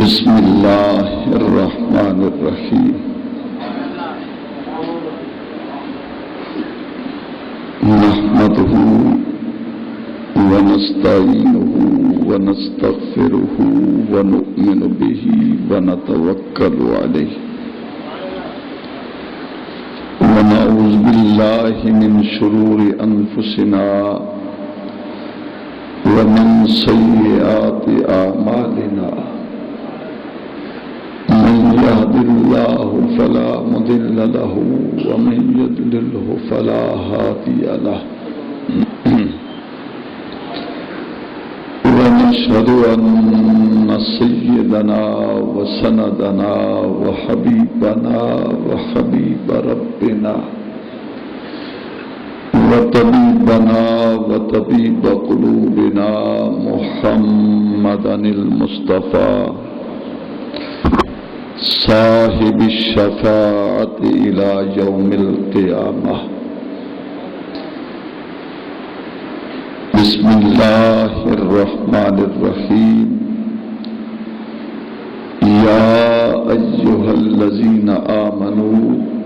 بسم اللہ الرحمن الرحیم نحمده ونستعینه ونستغفره ونؤمن به ونتوکل علیہ ونعوذ باللہ من شرور انفسنا ومن سیئات اعمالنا من يهد الله فلا مضل له ومن يضلل فلا هادي له ونشهد أن سيدنا وسندنا وحبيبنا وحبيب ربنا وطبيبنا وطبيب قلوبنا محمدا المصطفى صاحب الشفاعة إلى يوم القيامة. بسم الله الرحمن الرحيم. يا أيها الذين آمنوا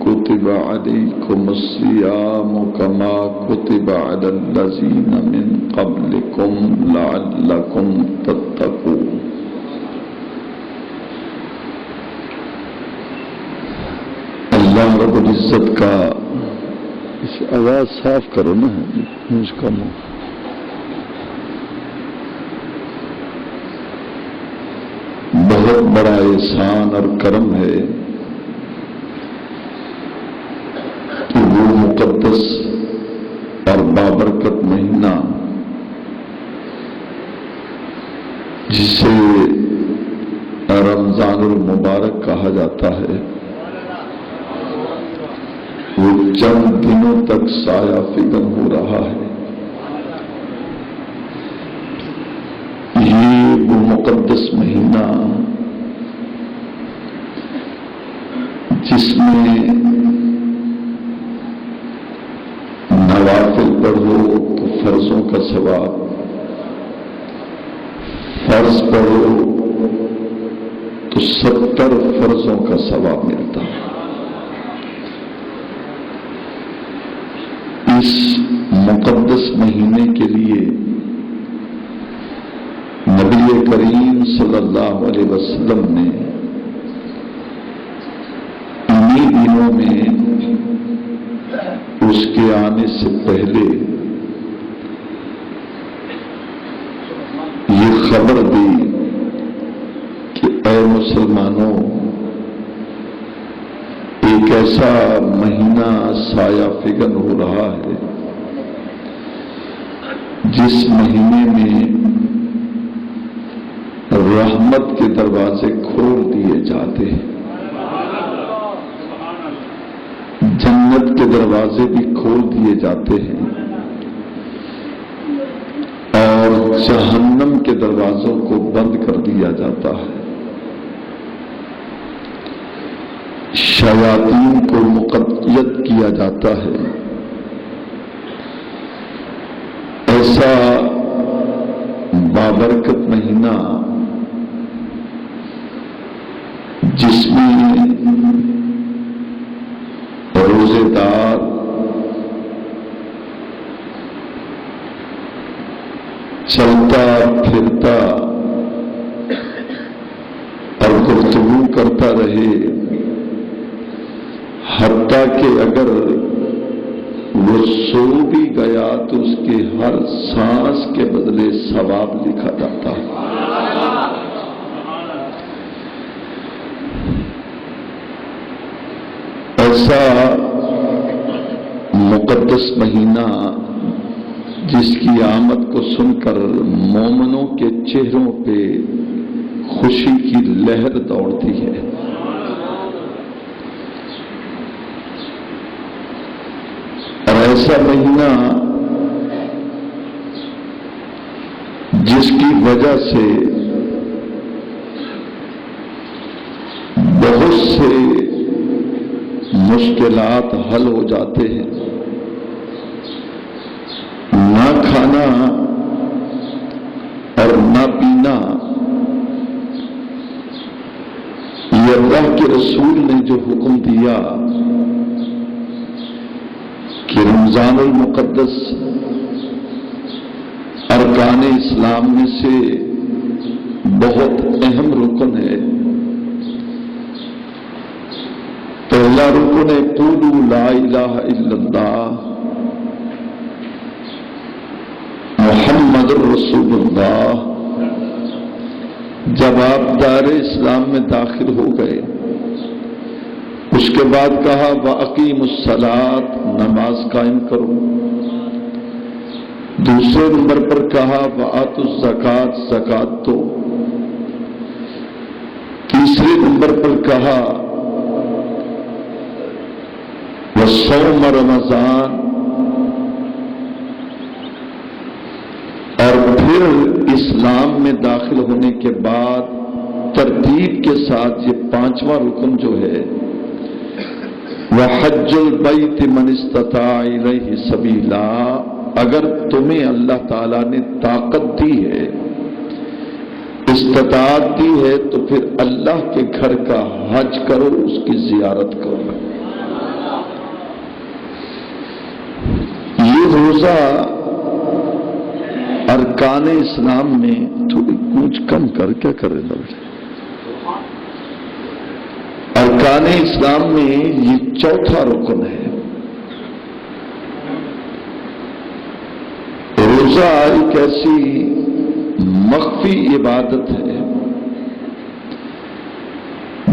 كتب عليكم الصيام كما كتب على الذين من قبلكم لعلكم تتقون. اللہ رب العزت کا اس آواز صاف کرو نا مجھ کا منہ. بہت بڑا احسان اور کرم ہے کہ وہ مقدس اور بابرکت مہینہ جسے رمضان المبارک کہا جاتا ہے وہ چند دنوں تک سایہ فگن ہو رہا ہے. یہ وہ مقدس مہینہ جس میں نوافل پڑھو تو فرضوں کا ثواب، فرض پڑھو تو 70 فرضوں کا ثواب ملتا ہے. اس مقدس مہینے کے لیے نبی کریم صلی اللہ علیہ وسلم نے انہی دنوں میں اس کے آنے سے پہلے یہ خبر دی کہ اے مسلمانوں، ایک ایسا مہینہ سایہ فگن ہو رہا ہے جس مہینے میں رحمت کے دروازے کھول دیے جاتے ہیں، جنت کے دروازے بھی کھول دیے جاتے ہیں اور جہنم کے دروازوں کو بند کر دیا جاتا ہے. شیاطین کو مقید کیا جاتا ہے. ایسا بابرکت مہینہ جس میں روزے دار چلتا پھرتا اور گفتگو کرتا رہے، حتیٰ کہ اگر وہ سو بھی گیا تو اس کے ہر سانس کے بدلے ثواب لکھا جاتا ہے. ایسا مقدس مہینہ جس کی آمد کو سن کر مومنوں کے چہروں پہ خوشی کی لہر دوڑتی ہے. اور ایسا مہینہ جس کی وجہ سے بہت سے مشکلات حل ہو جاتے ہیں. نہ کھانا اور نہ پینا کہ اللہ کے رسول نے جو حکم دیا کہ رمضان المقدس ارکان اسلام میں سے بہت اہم رکن ہے. پہلا رکن ہے قولوا لا الہ الا اللہ محمد رسول اللہ. جب آپ دار اسلام میں داخل ہو گئے اس کے بعد کہا وَأَقِیمُوا الصَّلَاةَ، نماز قائم کرو. دوسرے نمبر پر کہا وَآتُوا الزَّکَاةَ، زکات دو. تیسرے نمبر پر کہا وَصَوْمَ رمضان. اور پھر اسلام میں داخل ہونے کے بعد ترتیب کے ساتھ یہ پانچواں رکن جو ہے وَحَجُّ الْبَيْتِ مَنِ اسْتَطَاعَ إِلَيْهِ سَبِيلًا، اگر تمہیں اللہ تعالیٰ نے طاقت دی ہے، استطاعت دی ہے، تو پھر اللہ کے گھر کا حج کرو، اس کی زیارت کرو. یہ روزہ ارکان اسلام میں تھوڑی کچھ کم کر کیا کر رہے ہیں. ارکان اسلام میں یہ چوتھا رکن ہے. روزہ ایک ایسی مخفی عبادت ہے.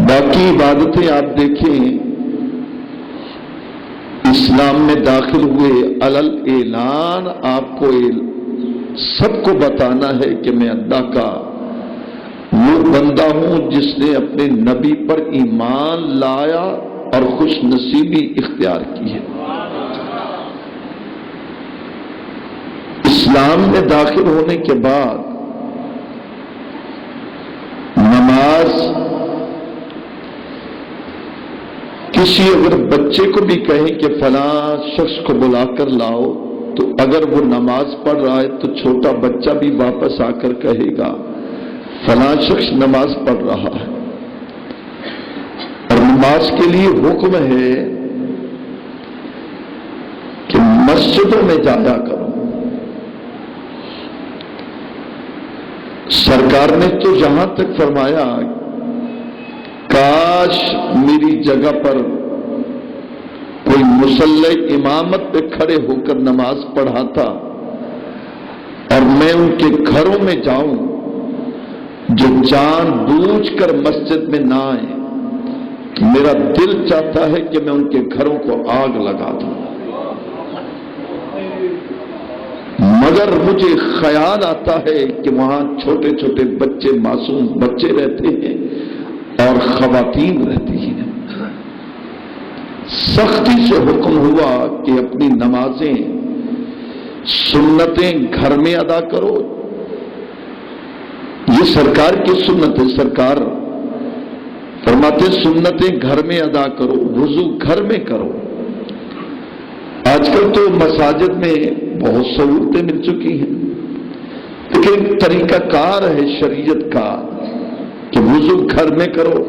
باقی عبادتیں آپ دیکھیں اسلام میں داخل ہوئے علل اعلان آپ کو سب کو بتانا ہے کہ میں اللہ کا وہ بندہ ہوں جس نے اپنے نبی پر ایمان لایا اور خوش نصیبی اختیار کی ہے. اسلام میں داخل ہونے کے بعد نماز کسی اگر بچے کو بھی کہیں کہ فلاں شخص کو بلا کر لاؤ، تو اگر وہ نماز پڑھ رہا ہے تو چھوٹا بچہ بھی واپس آ کر کہے گا فلاں شخص نماز پڑھ رہا ہے. اور نماز کے لیے حکم ہے کہ مسجدوں میں جایا کرو. سرکار نے تو جہاں تک فرمایا کاش میری جگہ پر کوئی مصلی امامت پہ کھڑے ہو کر نماز پڑھاتا اور میں ان کے گھروں میں جاؤں جو جان بوجھ کر مسجد میں نہ آئے. میرا دل چاہتا ہے کہ میں ان کے گھروں کو آگ لگا دوں، مگر مجھے خیال آتا ہے کہ وہاں چھوٹے چھوٹے بچے، معصوم بچے رہتے ہیں اور خواتین رہتی ہیں. سختی سے حکم ہوا کہ اپنی نمازیں سنتیں گھر میں ادا کرو. یہ سرکار کی سنت ہے. سرکار فرماتے سنتیں گھر میں ادا کرو، وضو گھر میں کرو. آج کل تو مساجد میں بہت سہولتیں مل چکی ہیں، لیکن ایک طریقہ کار ہے شریعت کا کہ وضو گھر میں کرو،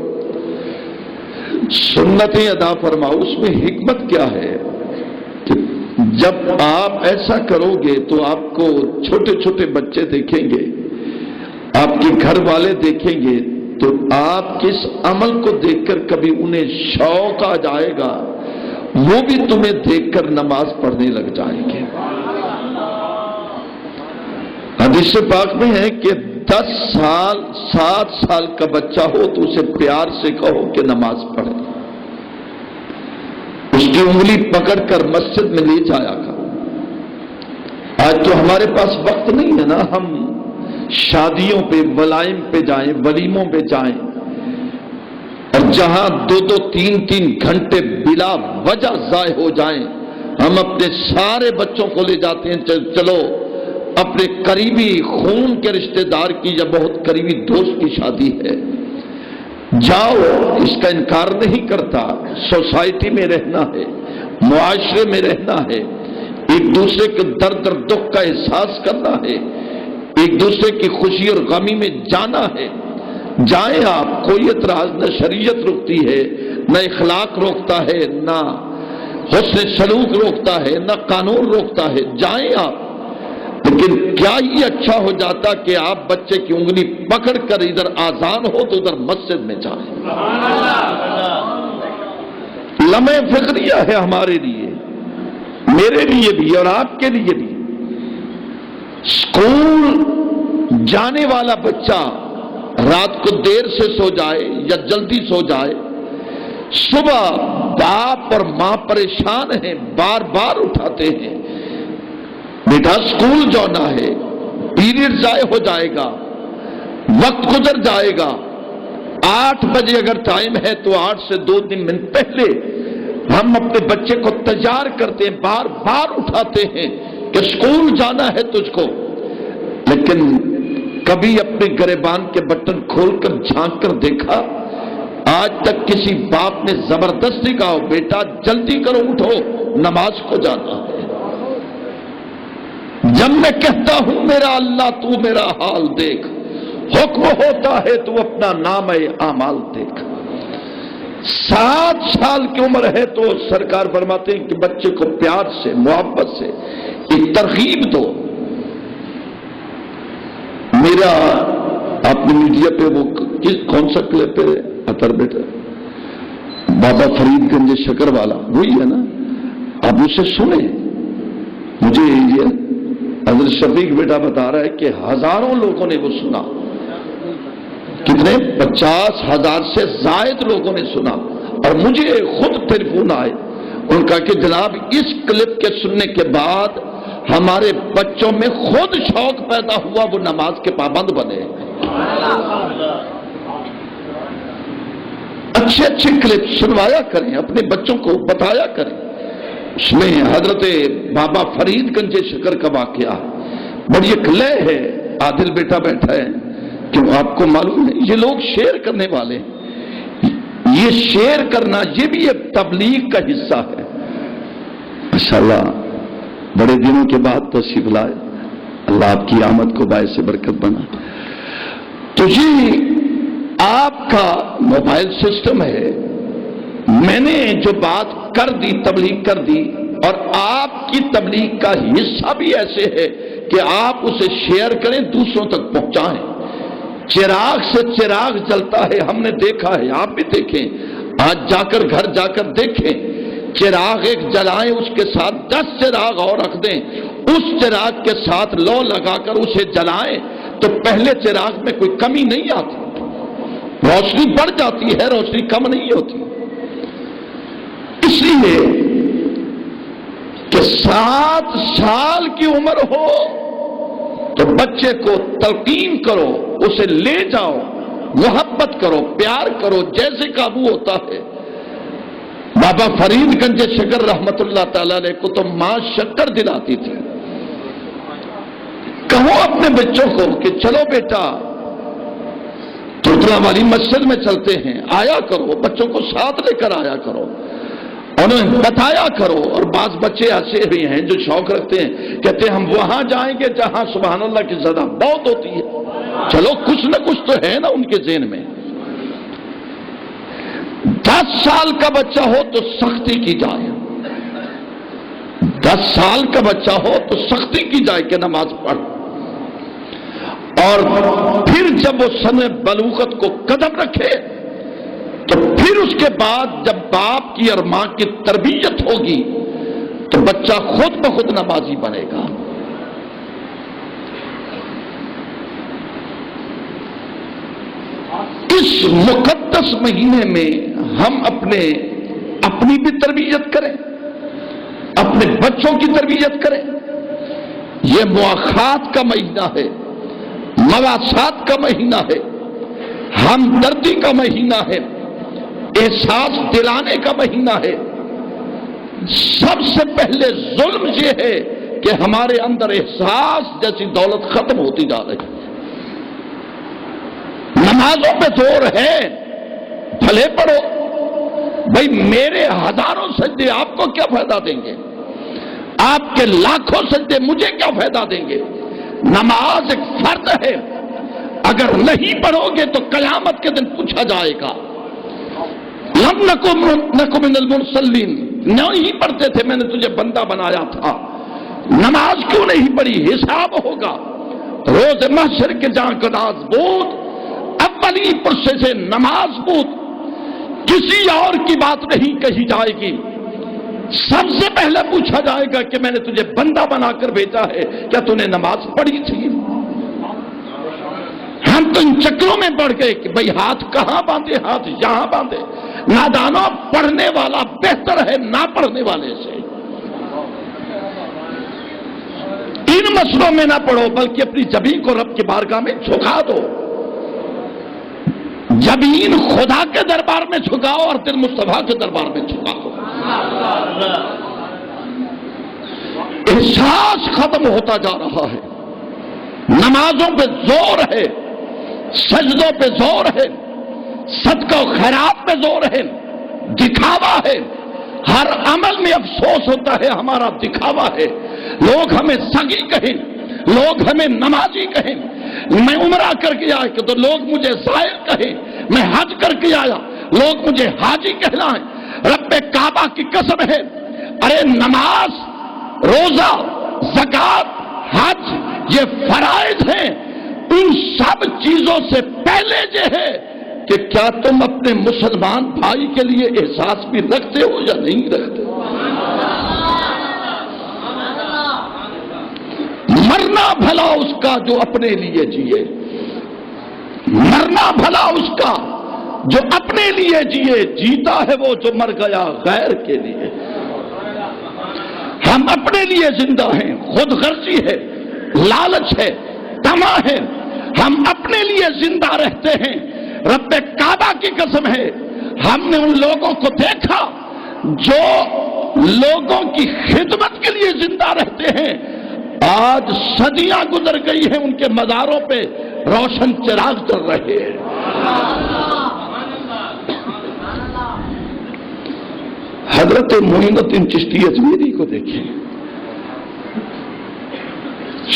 سنتیں ادا فرماؤ. اس میں حکمت کیا ہے کہ جب آپ ایسا کرو گے تو آپ کو چھوٹے چھوٹے بچے دیکھیں گے، آپ کے گھر والے دیکھیں گے، تو آپ کس عمل کو دیکھ کر کبھی انہیں شوق آ جائے گا، وہ بھی تمہیں دیکھ کر نماز پڑھنے لگ جائیں گے. حدیث پاک میں ہے کہ 10 سال 7 سال کا بچہ ہو تو اسے پیار سے کہو کہ نماز پڑھے، اس کی انگلی پکڑ کر مسجد میں لے جایا کرو. آج تو ہمارے پاس وقت نہیں ہے نا، ہم شادیوں پہ، ولائم پہ جائیں، ولیموں پہ جائیں، اور جہاں 2-2 3-3 گھنٹے بلا وجہ ضائع ہو جائیں. ہم اپنے سارے بچوں کو لے جاتے ہیں، چلو اپنے قریبی خون کے رشتہ دار کی یا بہت قریبی دوست کی شادی ہے، جاؤ، اس کا انکار نہیں کرتا. سوسائٹی میں رہنا ہے، معاشرے میں رہنا ہے، ایک دوسرے کے درد اور دکھ کا احساس کرنا ہے، ایک دوسرے کی خوشی اور غمی میں جانا ہے. جائیں آپ، کوئی اعتراض نہ شریعت روکتی ہے، نہ اخلاق روکتا ہے، نہ حسن سلوک روکتا ہے، نہ قانون روکتا ہے، جائیں آپ۔ لیکن کیا یہ اچھا ہو جاتا کہ آپ بچے کی انگلی پکڑ کر ادھر آذان ہو تو ادھر مسجد میں جائیں؟ لمحہ فکریہ ہے ہمارے لیے، میرے لیے بھی اور آپ کے لیے بھی۔ اسکول جانے والا بچہ رات کو دیر سے سو جائے یا جلدی سو جائے، صبح باپ اور ماں پریشان ہیں، بار بار اٹھاتے ہیں، بیٹا اسکول جانا ہے، پیریڈ ضائع ہو جائے گا، وقت گزر جائے گا۔ 8 بجے اگر ٹائم ہے تو 8 سے 2-3 منٹ پہلے ہم اپنے بچے کو تیار کرتے ہیں، بار بار اٹھاتے ہیں کہ اسکول جانا ہے تجھ کو۔ لیکن کبھی اپنے گریبان کے بٹن کھول کر جھانک کر دیکھا؟ آج تک کسی باپ نے زبردستی کہا بیٹا جلدی کرو اٹھو نماز کو جانا ہے؟ جب میں کہتا ہوں میرا اللہ تو میرا حال دیکھ، حکم ہوتا ہے تو اپنا نام اعمال دیکھ۔ 7 سال کی عمر ہے تو سرکار فرماتے ہیں کہ بچے کو پیار سے محبت سے ایک ترغیب دو۔ میرا آپ نے میڈیا پہ وہ کون سا کلپ ہے اطہر بیٹا، بابا فرید گنج شکر والا وہی ہے نا، آپ اسے سنیں۔ مجھے یہ حضرت شفیق بیٹا بتا رہا ہے کہ ہزاروں لوگوں نے وہ سنا، کتنے 50,000 سے زائد لوگوں نے سنا، اور مجھے خود ٹیلیفون آئے، ان کا کہ جناب اس کلپ کے سننے کے بعد ہمارے بچوں میں خود شوق پیدا ہوا، وہ نماز کے پابند بنے۔ اچھے اچھے کلپ سنوایا کریں، اپنے بچوں کو بتایا کریں۔ اس میں حضرت بابا فرید گنج شکر کا واقعہ بڑی ایک لے ہے۔ عادل بیٹا بیٹھا ہے کہ آپ کو معلوم ہے یہ لوگ شیئر کرنے والے ہیں، یہ شیئر کرنا یہ بھی ایک تبلیغ کا حصہ ہے۔ ماشاءاللہ بڑے دنوں کے بعد تشریف لائے، اللہ آپ کی آمد کو باعث برکت بنا۔ تو یہ آپ کا موبائل سسٹم ہے، میں نے جو بات کر دی تبلیغ کر دی، اور آپ کی تبلیغ کا حصہ بھی ایسے ہے کہ آپ اسے شیئر کریں، دوسروں تک پہنچائیں۔ چراغ سے چراغ جلتا ہے، ہم نے دیکھا ہے، آپ بھی دیکھیں، آج جا کر گھر جا کر دیکھیں، چراغ ایک جلائیں، اس کے ساتھ 10 چراغ اور رکھ دیں، اس چراغ کے ساتھ لو لگا کر اسے جلائیں تو پہلے چراغ میں کوئی کمی نہیں آتی، روشنی بڑھ جاتی ہے، روشنی کم نہیں ہوتی۔ اس لیے کہ 7 سال کی عمر ہو تو بچے کو تلقین کرو، اسے لے جاؤ، محبت کرو، پیار کرو، جیسے قابو ہوتا ہے۔ بابا فرید گنج شکر رحمت اللہ تعالی علیہ کو تو ماں شکر دلاتی تھی۔ کہو اپنے بچوں کو کہ چلو بیٹا ترتلا والی مسجد میں چلتے ہیں، آیا کرو، بچوں کو ساتھ لے کر آیا کرو، انہیں بتایا کرو۔ اور بعض بچے ایسے بھی ہیں جو شوق رکھتے ہیں، کہتے ہیں ہم وہاں جائیں گے جہاں سبحان اللہ کی صدا بہت ہوتی ہے۔ چلو کچھ نہ کچھ تو ہے نا ان کے ذہن میں۔ 10 سال کا بچہ ہو تو سختی کی جائے، 10 سال کا بچہ ہو تو سختی کی جائے کہ نماز پڑھ، اور پھر جب وہ سن بلوغت کو قدم رکھے تو پھر اس کے بعد جب باپ کی اور ماں کی تربیت ہوگی تو بچہ خود بخود نمازی بنے گا۔ اس مقدس مہینے میں ہم اپنی بھی تربیت کریں، اپنے بچوں کی تربیت کریں۔ یہ مواخات کا مہینہ ہے، مواسات کا مہینہ ہے، ہمدردی کا مہینہ ہے، احساس دلانے کا مہینہ ہے۔ سب سے پہلے ظلم یہ ہے کہ ہمارے اندر احساس جیسی دولت ختم ہوتی جا رہی ہے۔ نمازوں پہ زور ہے، بھلے پڑھو، بھائی میرے ہزاروں سجدے آپ کو کیا فائدہ دیں گے؟ آپ کے لاکھوں سجدے مجھے کیا فائدہ دیں گے؟ نماز ایک فرض ہے، اگر نہیں پڑھو گے تو قیامت کے دن پوچھا جائے گا لم نکن من المصلین، نہیں پڑھتے تھے، میں نے تجھے بندہ بنایا تھا، نماز کیوں نہیں پڑھی؟ حساب ہوگا روز محشر کے جہاں قداس بود اولی پرسے سے نماز بود، کسی اور کی بات نہیں کہی جائے گی، سب سے پہلے پوچھا جائے گا کہ میں نے تجھے بندہ بنا کر بھیجا ہے، کیا تو نے نماز پڑھی تھی؟ ہم تو ان چکروں میں پڑ گئے کہ بھئی ہاتھ کہاں باندھے، ہاتھ یہاں باندھے۔ نادانوں، پڑھنے والا بہتر ہے نہ پڑھنے والے سے۔ ان مسئلوں میں نہ پڑھو بلکہ اپنی جبین کو رب کی بارگاہ میں جھکا دو، جبین خدا کے دربار میں جھکاؤ اور دل مصطفیٰ کے دربار میں جھکاؤ۔ احساس ختم ہوتا جا رہا ہے، نمازوں پہ زور ہے، سجدوں پہ زور ہے، صدقہ و خیرات پہ زور ہے، دکھاوا ہے، ہر عمل میں افسوس ہوتا ہے ہمارا دکھاوا ہے، لوگ ہمیں سگی کہیں، لوگ ہمیں نمازی کہیں، میں عمرہ کر کے آیا کہ تو لوگ مجھے زائر کہیں، میں حج کر کے آیا لوگ مجھے حاجی کہلائیں۔ رب کعبہ کی قسم ہے، ارے نماز، روزہ، زکوٰۃ، حج یہ فرائض ہیں، ان سب چیزوں سے پہلے یہ ہے کہ کیا تم اپنے مسلمان بھائی کے لیے احساس بھی رکھتے ہو یا نہیں رکھتے؟ مرنا بھلا اس کا جو اپنے لیے جیے، مرنا بھلا اس کا جو اپنے لیے جیے، جیتا ہے وہ جو مر گیا غیر کے لیے۔ ہم اپنے لیے زندہ ہیں، خود غرضی ہے، لالچ ہے، طمع ہے، ہم اپنے لیے زندہ رہتے ہیں۔ رب کعبہ کی قسم ہے، ہم نے ان لوگوں کو دیکھا جو لوگوں کی خدمت کے لیے زندہ رہتے ہیں، آج صدیاں گزر گئی ہیں، ان کے مزاروں پہ روشن چراغ جل رہے ہیں۔ حضرت معین الدین چشتی اجمیری کو دیکھیں،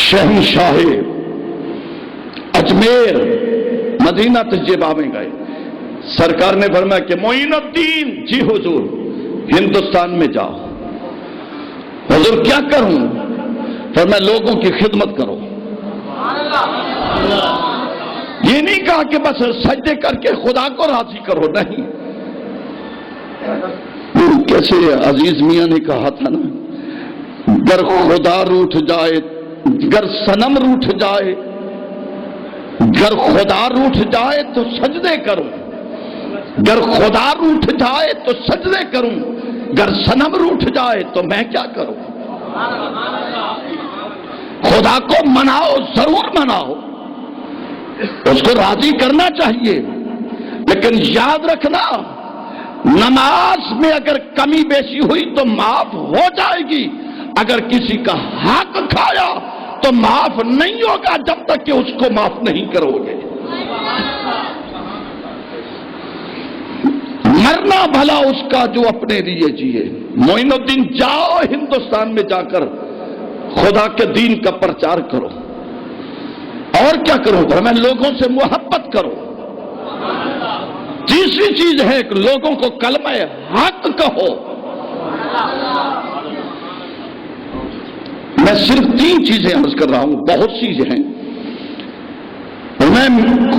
شہنشاہ اجمیر مدینہ تجربہ میں گئے، سرکار نے فرمایا کہ معین الدین، جی حضور ہندوستان میں جاؤ۔ حضور کیا کروں؟ فرمایا لوگوں کی خدمت کرو۔ یہ نہیں کہا کہ بس سجدے کر کے خدا کو راضی کرو، نہیں، کیسے عزیز میاں نے کہا تھا نا، گر خدا روٹھ جائے، گر صنم روٹھ جائے، گر خدا روٹھ جائے تو سجدے کروں، گر خدا روٹھ جائے تو سجدے کروں، گر صنم روٹھ جائے تو میں کیا کروں؟ خدا کو مناؤ، ضرور مناؤ، اس کو راضی کرنا چاہیے، لیکن یاد رکھنا نماز میں اگر کمی بیشی ہوئی تو معاف ہو جائے گی، اگر کسی کا حق کھایا تو معاف نہیں ہوگا جب تک کہ اس کو معاف نہیں کرو گے۔ مرنا بھلا اس کا جو اپنے لیے جیے۔ معین الدین جاؤ ہندوستان میں جا کر خدا کے دین کا پرچار کرو۔ اور کیا کرو؟ میں لوگوں سے محبت کرو۔ تیسری چیز ہے کہ لوگوں کو کلمہ حق کہو۔ میں صرف 3 چیزیں عرض کر رہا ہوں، بہت سی ہیں۔ میں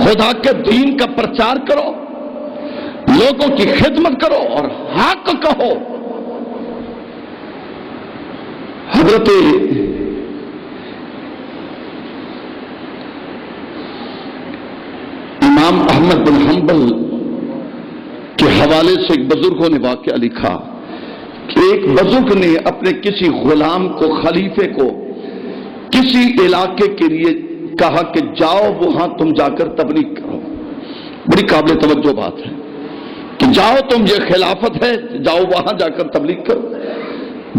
خدا کے دین کا پرچار کرو، لوگوں کی خدمت کرو اور حق کہو۔ حضرت امام احمد بن حنبل کے حوالے سے ایک بزرگوں نے واقعہ لکھا کہ ایک بزرگ نے اپنے کسی غلام کو، خلیفے کو، کسی علاقے کے لیے کہا کہ جاؤ وہاں تم جا کر تبلیغ کرو۔ بڑی قابل توجہ بات ہے کہ جاؤ تم، یہ خلافت ہے، جاؤ وہاں جا کر تبلیغ کرو۔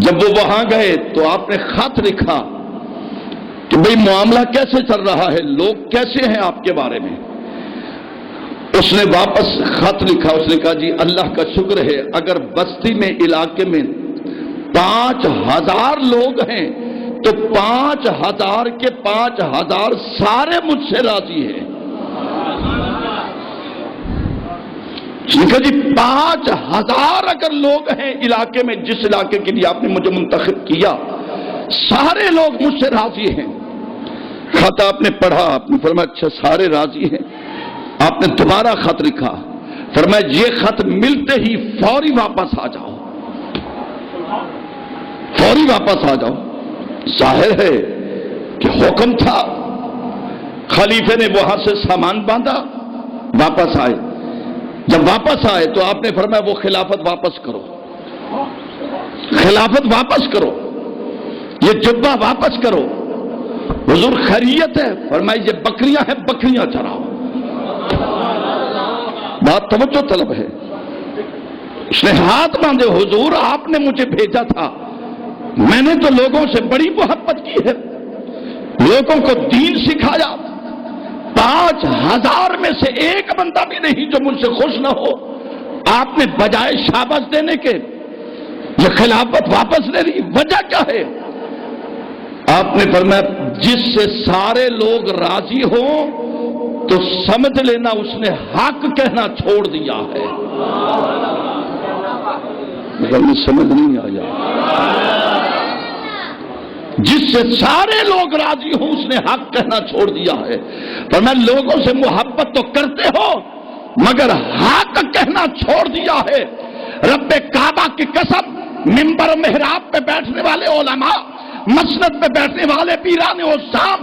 جب وہ وہاں گئے تو آپ نے خط لکھا کہ بھئی معاملہ کیسے چل رہا ہے، لوگ کیسے ہیں آپ کے بارے میں۔ اس نے واپس خط لکھا، اس نے کہا جی اللہ کا شکر ہے، اگر بستی میں، علاقے میں 5000 لوگ ہیں تو 5000 کے 5000 سارے مجھ سے راضی ہیں۔ اس نے کہا جی 5000 اگر لوگ ہیں علاقے میں، جس علاقے کے لیے آپ نے مجھے منتخب کیا، سارے لوگ مجھ سے راضی ہیں۔ خط آپ نے پڑھا، آپ نے فرمایا اچھا سارے راضی ہیں۔ آپ نے دوبارہ خط لکھا، فرمایا یہ خط ملتے ہی فوری واپس آ جاؤ، فوری واپس آ جاؤ۔ ظاہر ہے کہ حکم تھا، خلیفے نے وہاں سے سامان باندھا، واپس آئے۔ جب واپس آئے تو آپ نے فرمایا وہ خلافت واپس کرو، خلافت واپس کرو، یہ جبہ واپس کرو۔ حضور خیریت ہے؟ فرمایا یہ بکریاں ہیں، بکریاں چراؤ۔ بات توجہ طلب ہے۔ اس نے ہاتھ باندھے، حضور آپ نے مجھے بھیجا تھا، میں نے تو لوگوں سے بڑی محبت کی ہے، لوگوں کو دین سکھایا، 5000 میں سے ایک بندہ بھی نہیں جو مجھ سے خوش نہ ہو۔ آپ نے بجائے شاباش دینے کے یہ خلافت واپس لے لی، وجہ کیا ہے؟ آپ نے فرمایا جس سے سارے لوگ راضی ہوں تو سمجھ لینا اس نے حق کہنا چھوڑ دیا ہے۔ مگر میں سمجھ نہیں آیا، جس سے سارے لوگ راضی ہوں اس نے حق کہنا چھوڑ دیا ہے۔ فرمایا لوگوں سے محبت تو کرتے ہو مگر حق کہنا چھوڑ دیا ہے۔ رب کعبہ کی قسم، منبر و محراب پہ بیٹھنے والے علماء، مسند پہ بیٹھنے والے پیران عظام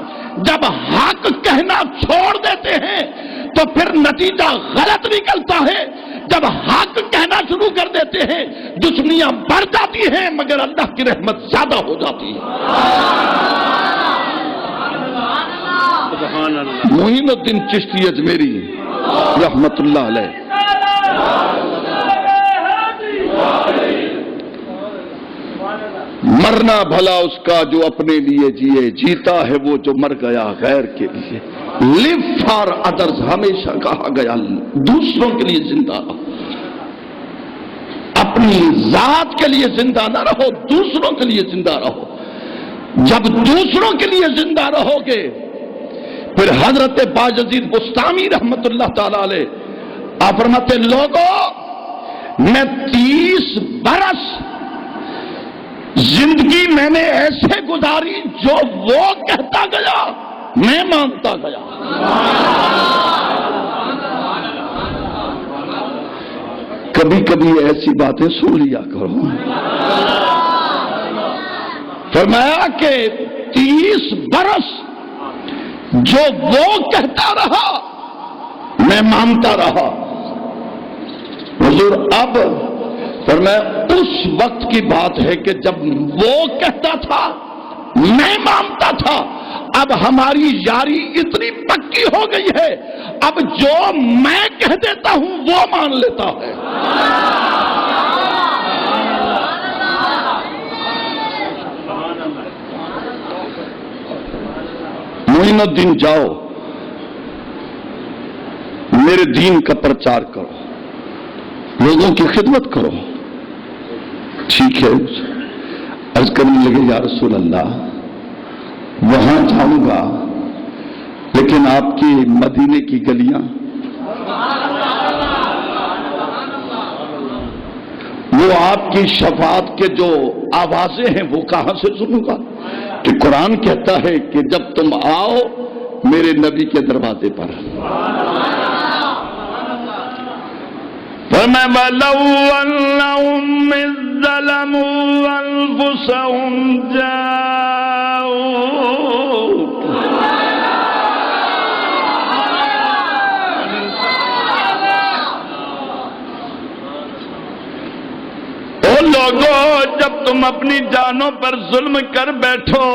جب حق کہنا چھوڑ دیتے ہیں تو پھر نتیجہ غلط نکلتا ہے۔ جب حق کہنا شروع کر دیتے ہیں دشمنیاں بڑھ جاتی ہیں مگر اللہ کی رحمت زیادہ ہو جاتی ہے۔ سبحان اللہ۔ معین الدین چشتی اجمیری رحمت اللہ علیہ، مرنا بھلا اس کا جو اپنے لیے جیے، جیتا ہے وہ جو مر گیا غیر کے لیے۔ لیو فار ادرز ہمیشہ کہا گیا، دوسروں کے لیے زندہ رہو، اپنی ذات کے لیے زندہ نہ رہو، دوسروں کے لیے زندہ رہو۔ جب دوسروں کے لیے زندہ رہو گے پھر حضرت باجزید بستامی رحمت اللہ تعالی علیہ آپ فرماتے لوگوں میں 30 برس زندگی میں نے ایسے گزاری جو وہ کہتا گیا میں مانتا گیا۔ کبھی کبھی ایسی باتیں سن لیا کرو۔ فرمایا کہ 30 برس جو وہ کہتا رہا میں مانتا رہا۔ حضور اب فرمایا اس وقت کی بات ہے کہ جب وہ کہتا تھا میں مانتا تھا، اب ہماری یاری اتنی پکی ہو گئی ہے اب جو میں کہہ دیتا ہوں وہ مان لیتا ہے۔ معین الدین جاؤ میرے دین کا پرچار کرو، لوگوں کی خدمت کرو۔ ٹھیک ہے، عرض کرنے لگے یا رسول اللہ وہاں جاؤں گا لیکن آپ کی مدینے کی گلیاں، وہ آپ کی شفاعت کے جو آوازیں ہیں وہ کہاں سے سنوں گا؟ کہ قرآن کہتا ہے کہ جب تم آؤ میرے نبی کے دروازے پر، فَمَا وَلَوْ أَنَّهُمْ إِذْ ظَلَمُوا أَنفُسَهُمْ جَاءُوكَ او لوگوں جب تم اپنی جانوں پر ظلم کر بیٹھو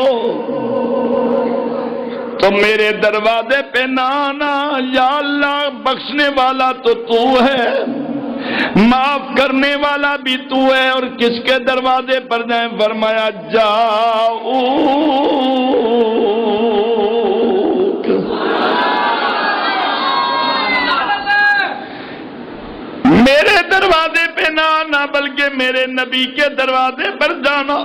تو میرے دروازے پہ نہ آنا، یا اللہ بخشنے والا تو تو ہے، معاف کرنے والا بھی تو ہے، اور کس کے دروازے پر جائیں؟ فرمایا جاؤ میرے دروازے پہ نہ آنا بلکہ میرے نبی کے دروازے پر جانا۔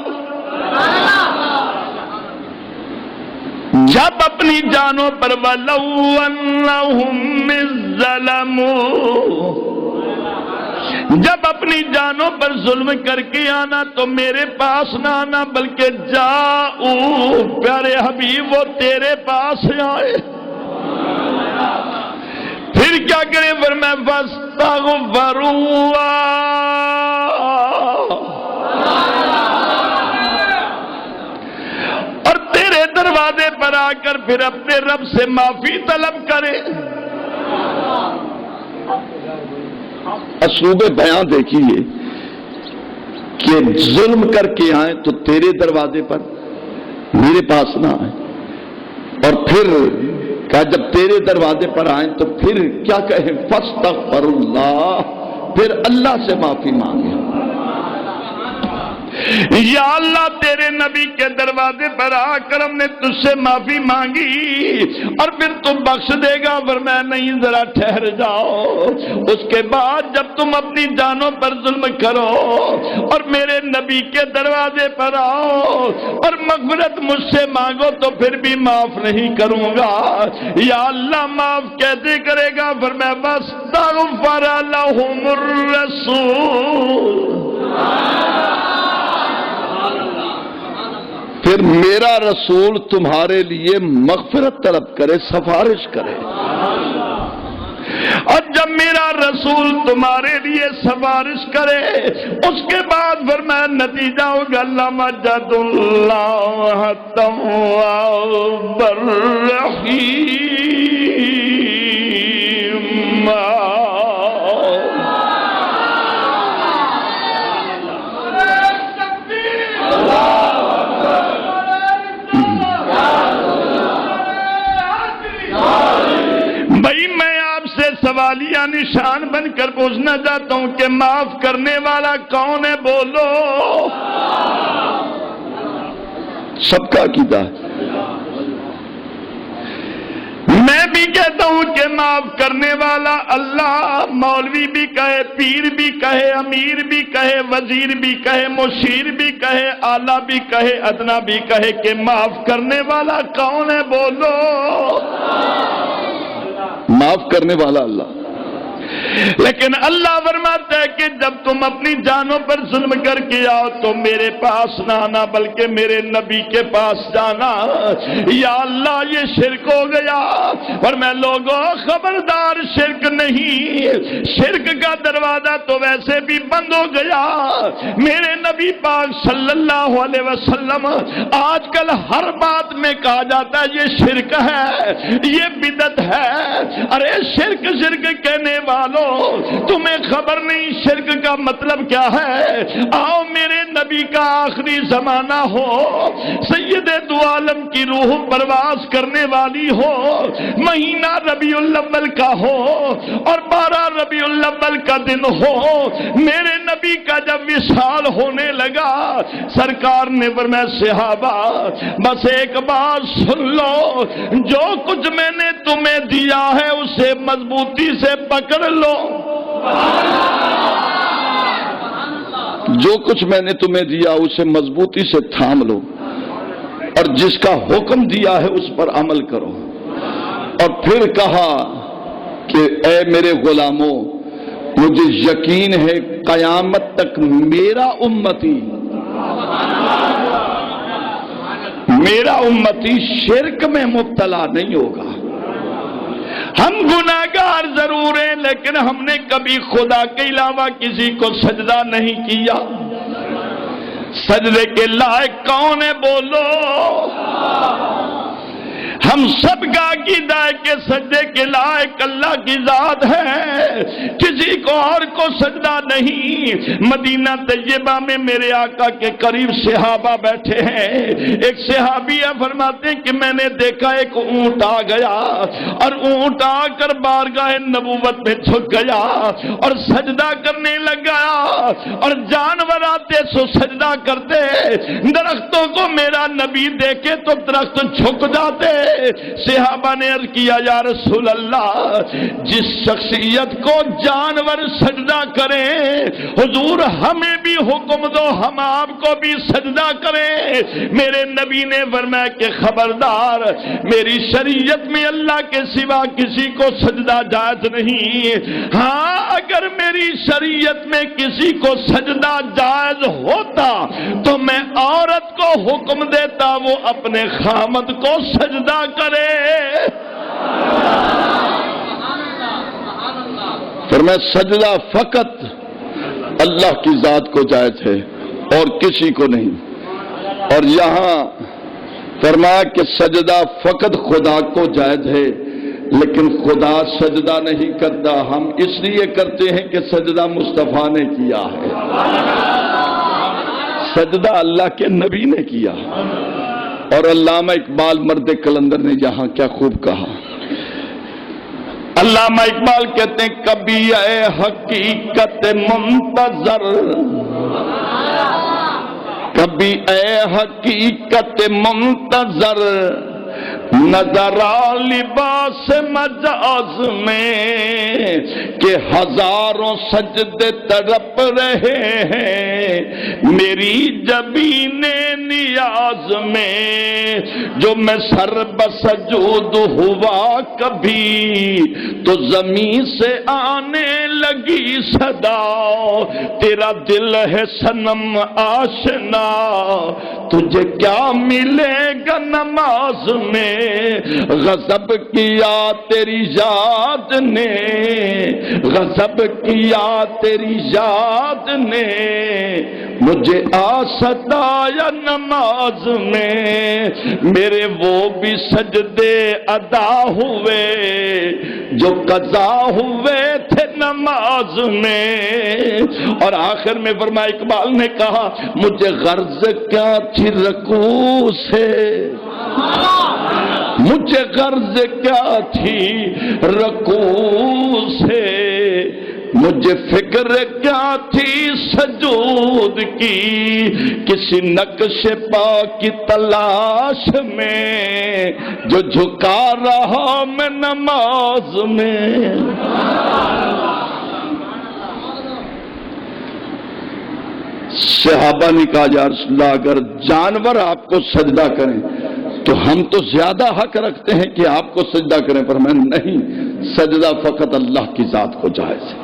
جب اپنی جانوں پر وَلَوْ أَنَّهُمْ إِذْ ظَلَمُوا جب اپنی جانوں پر ظلم کر کے آنا تو میرے پاس نہ آنا بلکہ جاؤ پیارے حبیب وہ تیرے پاس آئے. پھر کیا کرے فرمایا فاستغفر اللہ اور تیرے دروازے پر آ کر پھر اپنے رب سے معافی طلب کرے. اسلوب بیان دیکھیے کہ ظلم کر کے آئیں تو تیرے دروازے پر میرے پاس نہ آئیں اور پھر کہا جب تیرے دروازے پر آئیں تو پھر کیا کہیں فاستغفر اللہ پھر اللہ سے معافی مانگے. یا اللہ تیرے نبی کے دروازے پر آ کر ہم نے تجھ سے معافی مانگی اور پھر تم بخش دے گا فرمایا نہیں ذرا ٹھہر جاؤ. اس کے بعد جب تم اپنی جانوں پر ظلم کرو اور میرے نبی کے دروازے پر آؤ اور مغفرت مجھ سے مانگو تو پھر بھی معاف نہیں کروں گا. یا اللہ معاف کیسے کرے گا فرمایا واستغفر لهم الرسول پھر میرا رسول تمہارے لیے مغفرت طلب کرے سفارش کرے. اور جب میرا رسول تمہارے لیے سفارش کرے اس کے بعد فرمایا نتیجہ ہوگا لمجد اللہ تواب الرحیم. بھائی میں آپ سے سوالیہ نشان بن کر پوچھنا چاہتا ہوں کہ معاف کرنے والا کون ہے بولو. سب کا عقیدہ ہے. میں بھی کہتا ہوں کہ معاف کرنے والا اللہ. مولوی بھی کہے پیر بھی کہے امیر بھی کہے وزیر بھی کہے مشیر بھی کہے آلہ بھی کہے ادنا بھی کہے کہ معاف کرنے والا کون ہے بولو. معاف کرنے والا اللہ. لیکن اللہ فرماتا ہے کہ جب تم اپنی جانوں پر ظلم کر کے آؤ تو میرے پاس نہ آنا بلکہ میرے نبی کے پاس جانا. یا اللہ یہ شرک ہو گیا. اور میں لوگوں خبردار شرک نہیں. شرک کا دروازہ تو ویسے بھی بند ہو گیا. میرے نبی پاک صلی اللہ علیہ وسلم آج کل ہر بات میں کہا جاتا ہے یہ شرک ہے یہ بدعت ہے. ارے شرک شرک کہنے والوں تمہیں خبر نہیں شرک کا مطلب کیا ہے. آؤ میرے نبی کا آخری زمانہ ہو سید دو عالم کی روح پرواز کرنے والی ہو مہینہ ربیع الاول کا ہو اور 12 ربیع الاول کا دن ہو. میرے نبی کا جب وصال ہونے لگا سرکار نے فرمایا صحابہ بس ایک بات سن لو جو کچھ میں نے تمہیں دیا ہے اسے مضبوطی سے پکڑ لو. جو کچھ میں نے تمہیں دیا اسے مضبوطی سے تھام لو اور جس کا حکم دیا ہے اس پر عمل کرو. اور پھر کہا کہ اے میرے غلاموں مجھے یقین ہے قیامت تک میرا امتی شرک میں مبتلا نہیں ہوگا. ہم گناہگار ضرور ہیں لیکن ہم نے کبھی خدا کے علاوہ کسی کو سجدہ نہیں کیا. سجدے کے لائق کون ہے بولو. ہم سب کا عقیدہ ہے کہ سجدے کے لائق اللہ کی ذات ہے کسی کو اور کو سجدہ نہیں. مدینہ طیبہ میں میرے آقا کے قریب صحابہ بیٹھے ہیں. ایک صحابیہ فرماتے ہیں کہ میں نے دیکھا ایک اونٹ آ گیا اور اونٹ آ کر بارگاہ نبوت میں جھک گیا اور سجدہ کرنے لگ گیا اور جانور آتے سو سجدہ کرتے. درختوں کو میرا نبی دیکھے تو درخت جھک جاتے. صحابہ نے عرض کیا یا رسول اللہ جس شخصیت کو جانور سجدہ کریں، حضور ہمیں بھی حکم دو ہم آپ کو بھی سجدہ کریں۔ میرے نبی نے فرمایا کہ خبردار، میری شریعت میں اللہ کے سوا کسی کو سجدہ جائز نہیں، ہاں اگر میری شریعت میں کسی کو سجدہ جائز ہوتا تو میں عورت کو حکم دیتا وہ اپنے خامد کو سجدہ کرے۔ فرمایا سجدہ فقط اللہ کی ذات کو جائز ہے اور کسی کو نہیں، اور یہاں فرمایا کہ سجدہ فقط خدا کو جائز ہے، لیکن خدا سجدہ نہیں کرتا، ہم اس لیے کرتے ہیں کہ سجدہ مصطفیٰ نے کیا ہے، سجدہ اللہ کے نبی نے کیا۔ اور علامہ اقبال مرد کلندر نے یہاں کیا خوب کہا، علامہ اقبال کہتے ہیں کبھی اے حقیقت منتظر، کبھی اے حقیقت منتظر، نظر لباس مجاز میں کہ ہزاروں سجدے تڑپ رہے ہیں میری جبین نیاز میں، جو میں سر بسجود ہوا کبھی تو زمین سے آنے لگی صدا، تیرا دل ہے صنم آشنا تجھے کیا ملے گا نماز میں، غضب کیا تیری یاد نے، غضب کیا تیری یاد نے، مجھے ستایا نماز میں، میرے وہ بھی سجدے ادا ہوئے جو قضا ہوئے تھے نماز میں۔ اور آخر میں فرمایا اقبال نے کہا مجھے غرض کیا تھی رکوع سے، مجھے غرض کیا تھی رکوع سے، مجھے فکر کیا تھی سجود کی، کسی نقش پا کی تلاش میں جو جھکا رہا میں نماز میں۔ صحابہ نے کہا یا رسول اللہ اگر جانور آپ کو سجدہ کریں تو ہم تو زیادہ حق رکھتے ہیں کہ آپ کو سجدہ کریں، پر میں نہیں، سجدہ فقط اللہ کی ذات کو جائز ہے۔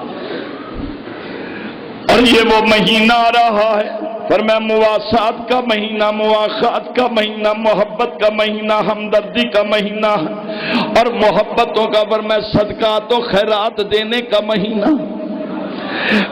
اور یہ وہ مہینہ رہا ہے، فرمایا مواسات کا مہینہ، مواخات کا مہینہ، محبت کا مہینہ، ہمدردی کا مہینہ ہے، اور محبتوں کا فرمایا صدقات و خیرات دینے کا مہینہ۔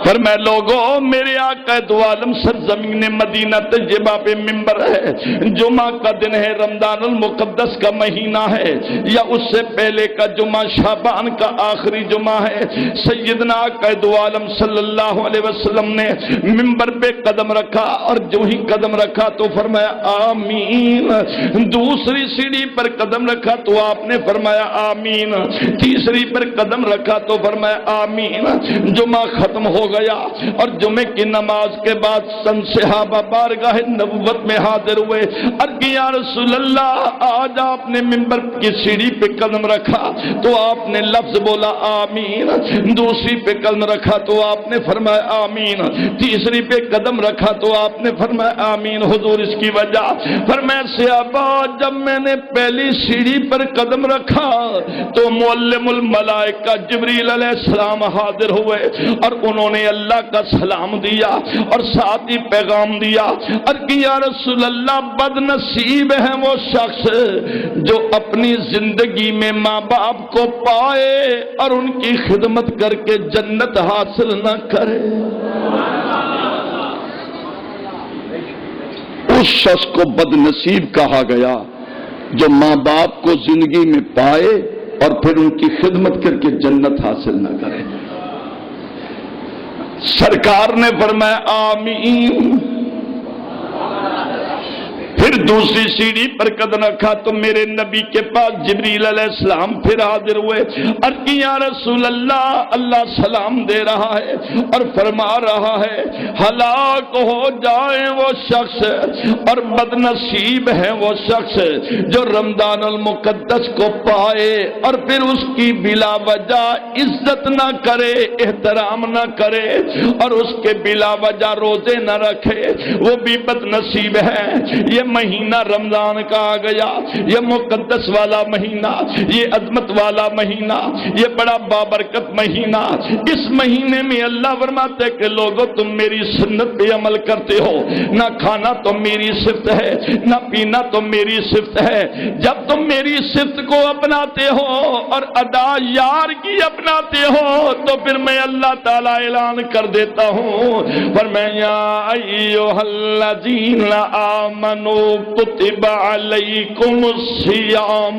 فرمایا لوگوں میرے آقا دو عالم سرزمین مدینہ طیبہ پہ ممبر ہے، جمعہ کا دن ہے، رمضان المقدس کا مہینہ ہے، یا اس سے پہلے کا جمعہ شعبان کا آخری جمعہ ہے، سیدنا آقا دو عالم صلی اللہ علیہ وسلم نے ممبر پہ قدم رکھا، اور جو ہی قدم رکھا تو فرمایا آمین، دوسری سیڑھی پر قدم رکھا تو آپ نے فرمایا آمین، تیسری پر قدم رکھا تو فرمایا آمین۔ جمعہ ختم ہو گیا اور جمعے کی نماز کے بعد صحابہ بارگاہ نبوت میں حاضر ہوئے، عرض کی یا رسول اللہ آج آپ نے منبر کی سیڑھی پہ قدم رکھا تو آپ نے لفظ بولا آمین، دوسری پہ قدم رکھا تو آپ نے فرمایا آمین، تیسری پہ قدم رکھا تو آپ نے فرمایا آمین۔ حضور اس کی وجہ فرمایا صحابہ جب میں نے پہلی سیڑھی پر قدم رکھا تو معلم الملائکہ جبریل علیہ السلام حاضر ہوئے، اور انہوں نے اللہ کا سلام دیا اور ساتھ ہی پیغام دیا، اور کہ یا رسول اللہ بد نصیب ہے وہ شخص جو اپنی زندگی میں ماں باپ کو پائے اور ان کی خدمت کر کے جنت حاصل نہ کرے۔ اس شخص کو بد نصیب کہا گیا جو ماں باپ کو زندگی میں پائے اور پھر ان کی خدمت کر کے جنت حاصل نہ کرے۔ سرکار نے فرمایا آمین، پھر پھر دوسری سیڑھی پر قدم رکھا تو میرے نبی کے پاس جبریل علیہ السلام پھر حاضر ہوئے، عرض کی یا رسول اللہ، اللہ سلام دے رہا ہے اور فرما رہا ہے ہلاک ہو جائے وہ شخص اور بد نصیب ہے وہ شخص جو رمضان المقدس کو پائے اور پھر اس کی بلا وجہ عزت نہ کرے، احترام نہ کرے اور اس کے بلا وجہ روزے نہ رکھے، وہ بھی بد نصیب ہے۔ یہ مہینہ رمضان کا آ گیا، یہ مقدس والا مہینہ، یہ عظمت والا مہینہ، یہ بڑا بابرکت مہینہ۔ اس مہینے میں اللہ فرماتے ہیں کہ لوگوں تم میری سنت پہ عمل کرتے ہو، نہ کھانا تو میری صفت ہے، نہ پینا تو میری صفت ہے۔ جب تم میری صفت کو اپناتے ہو اور ادا یار کی اپناتے ہو تو پھر میں اللہ تعالیٰ اعلان کر دیتا ہوں، فرمایا ایھا الذین آمنوا کتب علیکم الصیام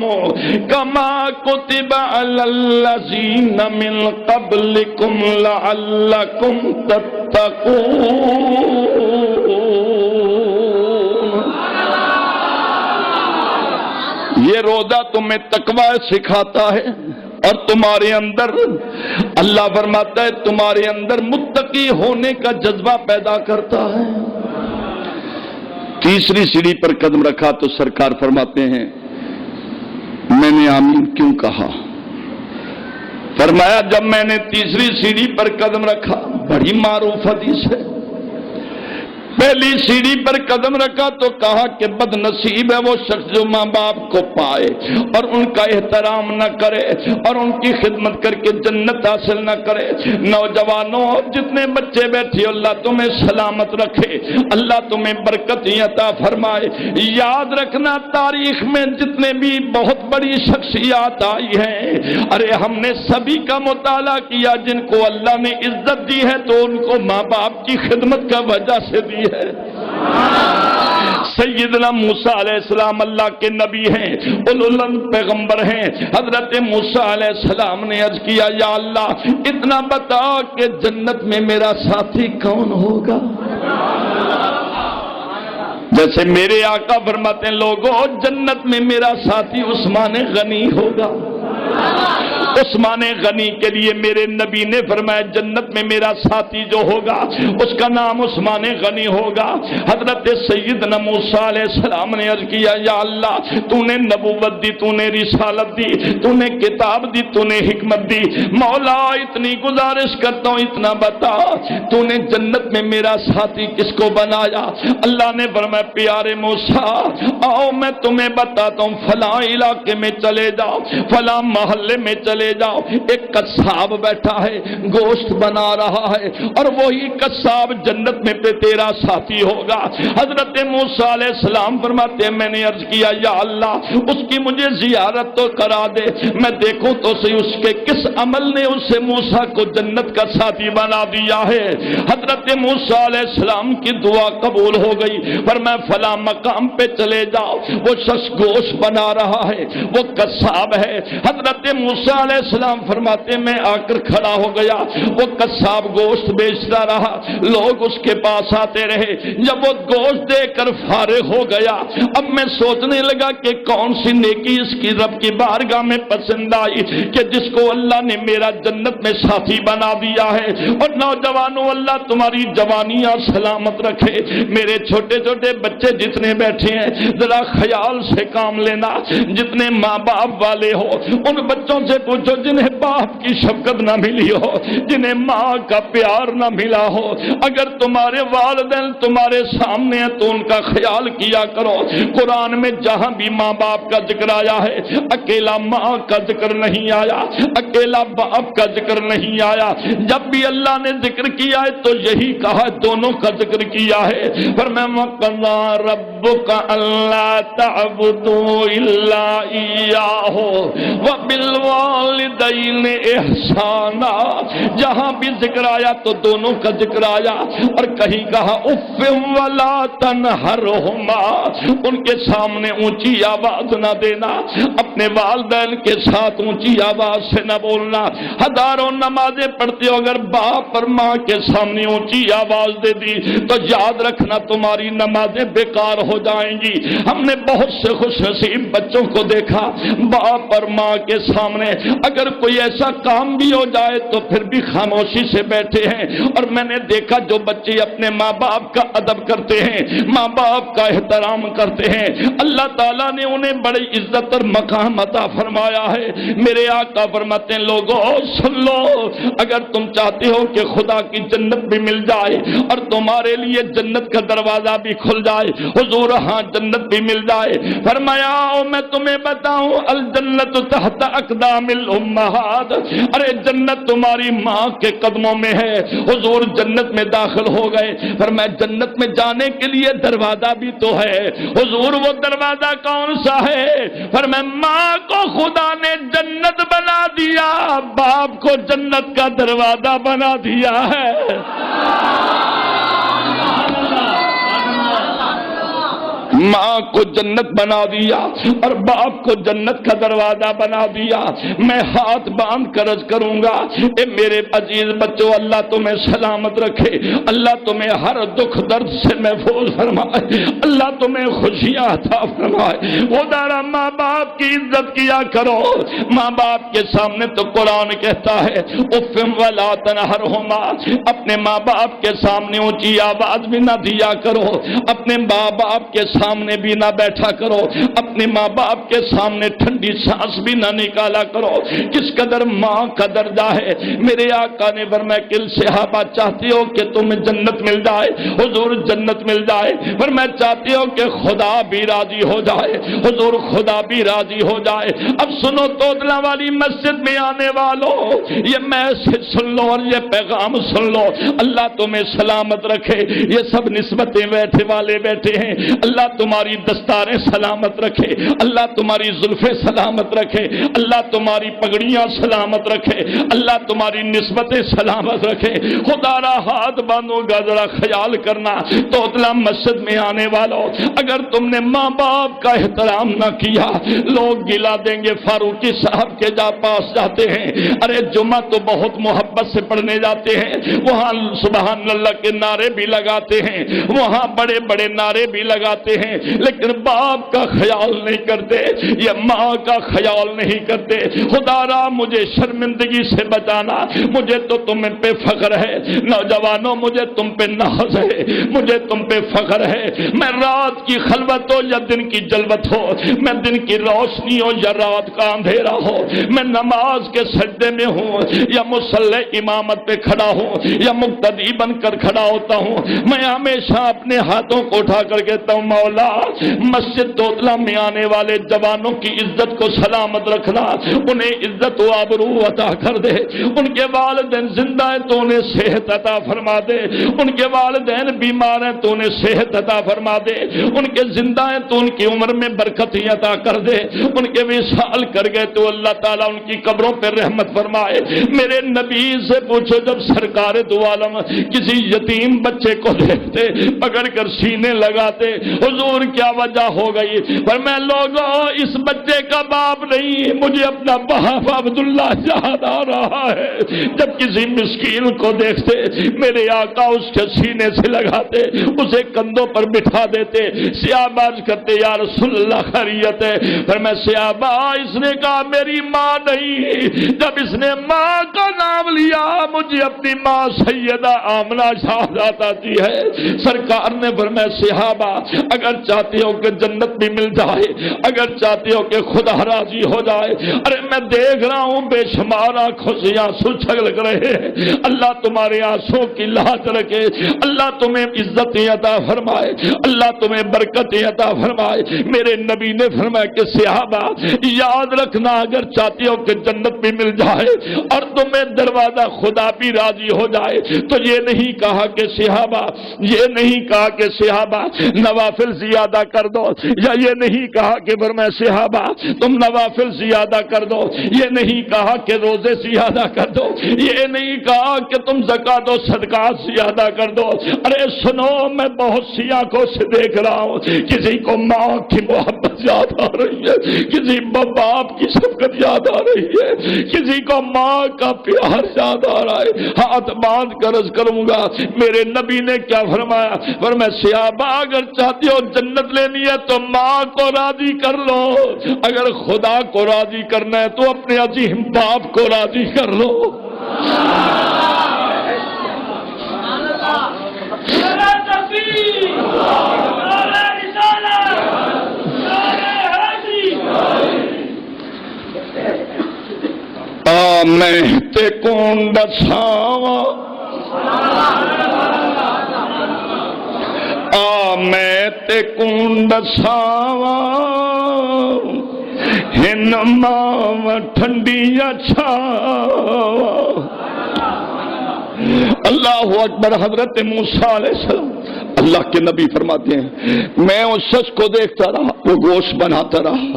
کما کتب علی الذین من قبلکم لعلکم تتقون۔ یہ روزہ تمہیں تقوی سکھاتا ہے اور تمہارے اندر اللہ فرماتا ہے تمہارے اندر متقی ہونے کا جذبہ پیدا کرتا ہے۔ تیسری سیڑھی پر قدم رکھا تو سرکار فرماتے ہیں میں نے آمین کیوں کہا؟ فرمایا جب میں نے تیسری سیڑھی پر قدم رکھا، بڑی معروف حدیث ہے، پہلی سیڑھی پر قدم رکھا تو کہا کہ بد نصیب ہے وہ شخص جو ماں باپ کو پائے اور ان کا احترام نہ کرے اور ان کی خدمت کر کے جنت حاصل نہ کرے۔ نوجوانوں جتنے بچے بیٹھے اللہ تمہیں سلامت رکھے، اللہ تمہیں برکت عطا فرمائے۔ یاد رکھنا تاریخ میں جتنے بھی بہت بڑی شخصیات آئی ہیں، ارے ہم نے سبھی کا مطالعہ کیا، جن کو اللہ نے عزت دی ہے تو ان کو ماں باپ کی خدمت کا وجہ سے دی ہے۔ سیدنا موسیٰ علیہ السلام اللہ کے نبی ہیں، اولوالعزم پیغمبر ہیں۔ حضرت موسیٰ علیہ السلام نے عرض کیا یا اللہ اتنا بتا کہ جنت میں میرا ساتھی کون ہوگا؟ جیسے میرے آقا فرماتے ہیں لوگوں جنت میں میرا ساتھی عثمان غنی ہوگا۔ عثمان غنی کے لیے میرے نبی نے فرمایا جنت میں میرا ساتھی جو ہوگا اس کا نام عثمان غنی ہوگا۔ حضرت سیدنا موسیٰ علیہ السلام نے عرض کیا یا اللہ تو نے نبوت دی، تو نے رسالت دی، تو نے کتاب دی، تو نے حکمت دی، مولا اتنی گزارش کرتا ہوں اتنا بتا تو نے جنت میں میرا ساتھی کس کو بنایا؟ اللہ نے فرمایا پیارے موسیٰ آؤ میں تمہیں بتاتا ہوں، فلاں علاقے میں چلے جاؤ، فلاں محلے میں چلے جاؤ، ایک قصاب بیٹھا ہے گوشت بنا رہا ہے اور وہی قصاب جنت میں پہ تیرا ساتھی ہوگا۔ حضرت موسیٰ علیہ السلام فرماتے ہیں میں نے عرض کیا یا اللہ اس کی مجھے زیارت تو کرا دے، میں دیکھوں تو صحیح اس کے کس عمل نے اسے موسیٰ کو جنت کا ساتھی بنا دیا ہے۔ حضرت موسیٰ علیہ السلام کی دعا قبول ہو گئی، پر میں فلاں مقام پہ چلے جاؤ، وہ شخص گوشت بنا رہا ہے، وہ قصاب ہے۔ حضرت موسیٰ علیہ السلام فرماتے میں آ کر کھڑا ہو گیا، وہ قصاب گوشت بیچتا رہا، لوگ اس کے پاس آتے رہے، جب وہ گوشت دے کر فارغ ہو گیا اب میں سوچنے لگا کہ کون سی نیکی اس کی رب کی بارگاہ میں پسند آئی کہ جس کو اللہ نے میرا جنت میں ساتھی بنا دیا ہے۔ اور نوجوانوں اللہ تمہاری جوانیاں سلامت رکھے، میرے چھوٹے چھوٹے بچے جتنے بیٹھے ہیں ذرا خیال سے کام لینا، جتنے ماں باپ والے ہو ان بچوں سے پوچھو جنہیں باپ کی شفقت نہ ملی ہو، جنہیں ماں کا پیار نہ ملا ہو، اگر تمہارے والدین تمہارے سامنے ہیں تو ان کا خیال کیا کرو۔ قرآن میں جہاں بھی ماں باپ کا ذکر آیا ہے اکیلا ماں کا ذکر نہیں آیا، اکیلا باپ کا ذکر نہیں آیا، جب بھی اللہ نے ذکر کیا ہے تو یہی کہا دونوں کا ذکر کیا ہے۔ فرمایا وَقَضَىٰ رَبُّكَ أَلَّا تَعْبُدُوا إِلَّا إِيَّاهُ وَبِالْوَالِدَيْنِ والدین احسانا، جہاں بھی ذکر آیا تو دونوں کا ذکر آیا، اور کہیں کہا اف ولا تنہرہما، ان کے سامنے اونچی آواز نہ دینا، اپنے والدین کے ساتھ اونچی آواز سے نہ بولنا۔ ہزاروں نمازیں پڑھتے ہو، اگر باپ اور ماں کے سامنے اونچی آواز دے دی تو یاد رکھنا تمہاری نمازیں بیکار ہو جائیں گی۔ ہم نے بہت سے خوش نصیب بچوں کو دیکھا، باپ اور ماں کے سامنے اگر کوئی ایسا کام بھی ہو جائے تو پھر بھی خاموشی سے بیٹھے ہیں، اور میں نے دیکھا جو بچے اپنے ماں باپ کا ادب کرتے ہیں، ماں باپ کا احترام کرتے ہیں، اللہ تعالیٰ نے انہیں بڑی عزت اور مقام عطا فرمایا ہے۔ میرے آقا فرماتے ہیں لوگوں سن لو، اگر تم چاہتے ہو کہ خدا کی جنت بھی مل جائے اور تمہارے لیے جنت کا دروازہ بھی کھل جائے، حضور ہاں جنت بھی مل جائے، فرمایا میں تمہیں بتاؤں الجنت تحت اقدام الامہات، ارے جنت تمہاری ماں کے قدموں میں ہے۔ حضور جنت میں داخل ہو گئے، فرمایا جنت میں جانے کے لیے دروازہ بھی تو ہے۔ حضور وہ دروازہ کون سا ہے؟ فرمایا ماں کو خدا نے جنت بنا دیا، باپ کو جنت کا دروازہ بنا دیا ہے۔ ماں کو جنت بنا دیا اور باپ کو جنت کا دروازہ بنا دیا۔ میں ہاتھ باندھ کر عرض کروں گا، اے میرے عزیز بچوں، اللہ تمہیں سلامت رکھے، اللہ تمہیں ہر دکھ درد سے محفوظ فرمائے، اللہ تمہیں خوشیاں عطا فرمائے۔ وہ دارا ماں باپ کی عزت کیا کرو۔ ماں باپ کے سامنے تو قرآن کہتا ہے اف ولا تنہرہما، اپنے ماں باپ کے سامنے اونچی آواز بھی نہ دیا کرو، اپنے ماں باپ کے سامنے بھی نہ بیٹھا کرو، اپنے ماں باپ کے سامنے ٹھنڈی سانس بھی نہ نکالا کرو۔ کس قدر ماں کا درجہ ہے۔ میرے آقا نے فرمایا کہ صحابہ چاہتے ہو کہ تمہیں جنت مل جائے، حضور جنت مل جائے، فرمایا چاہتے ہو کہ خدا بھی راضی ہو جائے، حضور خدا بھی راضی ہو جائے۔ اب سنو توتلا والی مسجد میں آنے والوں، یہ میسج سن لو اور یہ پیغام سن لو، اللہ تمہیں سلامت رکھے۔ یہ سب نسبتیں بیٹھے والے بیٹھے ہیں، اللہ تمہاری دستاریں سلامت رکھے، اللہ تمہاری زلفیں سلامت رکھے، اللہ تمہاری پگڑیاں سلامت رکھے، اللہ تمہاری نسبتیں سلامت رکھے۔ خدا را ہاتھ باندھو گا، ذرا خیال کرنا توتلا مسجد میں آنے والوں، اگر تم نے ماں باپ کا احترام نہ کیا، لوگ گلا دیں گے فاروقی صاحب کے پاس جاتے ہیں، ارے جمعہ تو بہت محبت سے پڑھنے جاتے ہیں، وہاں سبحان اللہ کے نعرے بھی لگاتے ہیں، وہاں بڑے بڑے نعرے بھی لگاتے ہیں، لیکن باپ کا خیال نہیں کرتے یا ماں کا خیال نہیں کرتے۔ خدا را مجھے شرمندگی سے بچانا، مجھے تو تم پہ فخر ہے، نوجوانوں مجھے تم پہ ناز ہے، مجھے تم پہ فخر ہے۔ میں رات کی خلوت ہو یا دن کی جلوت ہو، میں دن کی روشنی ہو یا رات کا اندھیرا ہو، میں نماز کے سجدے میں ہوں یا مصلی امامت پہ کھڑا ہوں یا مقتدی بن کر کھڑا ہوتا ہوں، میں ہمیشہ اپنے ہاتھوں کو اٹھا کر کہتا ہوں مولا مسجد توتلا میں آنے والے جوانوں کی عزت کو سلامت رکھنا، انہیں عزت و آبرو عطا کر دے، ان کے والدین زندہ ہیں تو انہیں صحت عطا فرما دے، ان کے والدین بیمار ہیں تو انہیں صحت عطا فرما دے، ان کے زندہ ہیں تو ان کی عمر میں برکت ہی عطا کر دے، ان کے وصال کر گئے تو اللہ تعالیٰ ان کی قبروں پہ رحمت فرمائے۔ میرے نبی سے پوچھو جب سرکار دو عالم کسی یتیم بچے کو دیکھتے پکڑ کر سینے لگاتے، حضور کیا وجہ ہو گئی؟ پر میں لوگوں اس بچے کا باپ نہیں، مجھے اپنا باپ عبداللہ یاد آ رہا ہے۔ جب کسی مسکین کو دیکھتے میرے آقا اس کے سینے سے لگاتے، اسے کندھوں پر بٹھا دیتے، صحابہ کرتے یا رسول اللہ خیریت ہے؟ پر میں صحابہ اس نے کہا میری ماں نہیں، جب اس نے ماں کا نام لیا مجھے اپنی ماں سیدہ آمنہ شہادت آتی ہے۔ سرکار نے فرمایا صحابہ اگر چاہتے ہو کہ جنت بھی مل جائے، اگر چاہتے ہو کہ خدا راضی ہو جائے، ارے میں دیکھ رہا ہوں بے شمار آنکھوں سے آنسو چھلک رہے ہیں، اللہ تمہارے آنسوں کی لاج رکھے، اللہ تمہیں عزت عطا فرمائے، اللہ تمہیں برکت عطا فرمائے۔ میرے نبی نے فرمایا کہ صحابہ یاد رکھنا اگر چاہتے ہو کہ جنت بھی مل جائے اور تمہیں دروازہ خدا بھی راضی ہو جائے تو یہ نہیں کہا کہ صحابہ نوافل زیادہ کر دو، یا یہ نہیں کہا کہ فرمایا صحابہ تم نوافل زیادہ کر دو، یہ نہیں کہا کہ روزے زیادہ کر دو، یہ نہیں کہا کہ تم زکات و صدقات زیادہ کر دو۔ ارے سنو، میں بہت سی آنکھوں سے دیکھ رہا ہوں، کسی کو ماں کی محبت یاد آ رہی ہے، کسی کو باپ کی شفقت یاد آ رہی ہے، کسی کو ماں کا پیار یاد آ رہا ہے۔ ہاتھ باندھ کر عرض کروں گا، میرے نبی نے کیا فرمایا؟ فرمایا صحابہ اگر چاہتے ہو جنت لینی ہے تو ماں کو راضی کر لو، اگر خدا کو راضی کرنا ہے تو اپنے عظیم باپ کو راضی کر لو۔ میں تے کون دساواں، میں تے کون دساواں، ہن ماں ٹھنڈیاں چھاواں۔ اللہ اکبر۔ حضرت موسیٰ علیہ السلام، اللہ کے نبی فرماتے ہیں میں اس شخص کو دیکھتا رہا، وہ گوشت بناتا رہا،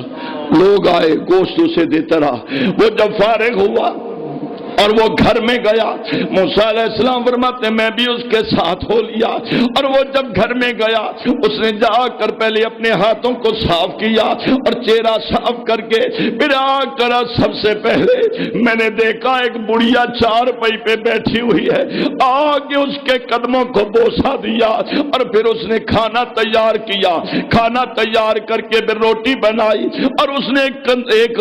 لوگ آئے گوشت اسے دیتا رہا، وہ جب فارغ ہوا اور وہ گھر میں گیا، موسیٰ علیہ السلام فرماتے میں بھی اس کے ساتھ ہو لیا، اور وہ جب گھر میں گیا اس نے جا کر پہلے اپنے ہاتھوں کو صاف کیا اور چہرہ صاف کر کے پھر آ کر سب سے پہلے میں نے دیکھا ایک بڑھیا چارپائی پہ بیٹھی ہوئی ہے، آگے اس کے قدموں کو بوسہ دیا اور پھر اس نے کھانا تیار کیا، کھانا تیار کر کے پھر روٹی بنائی، اور اس نے ایک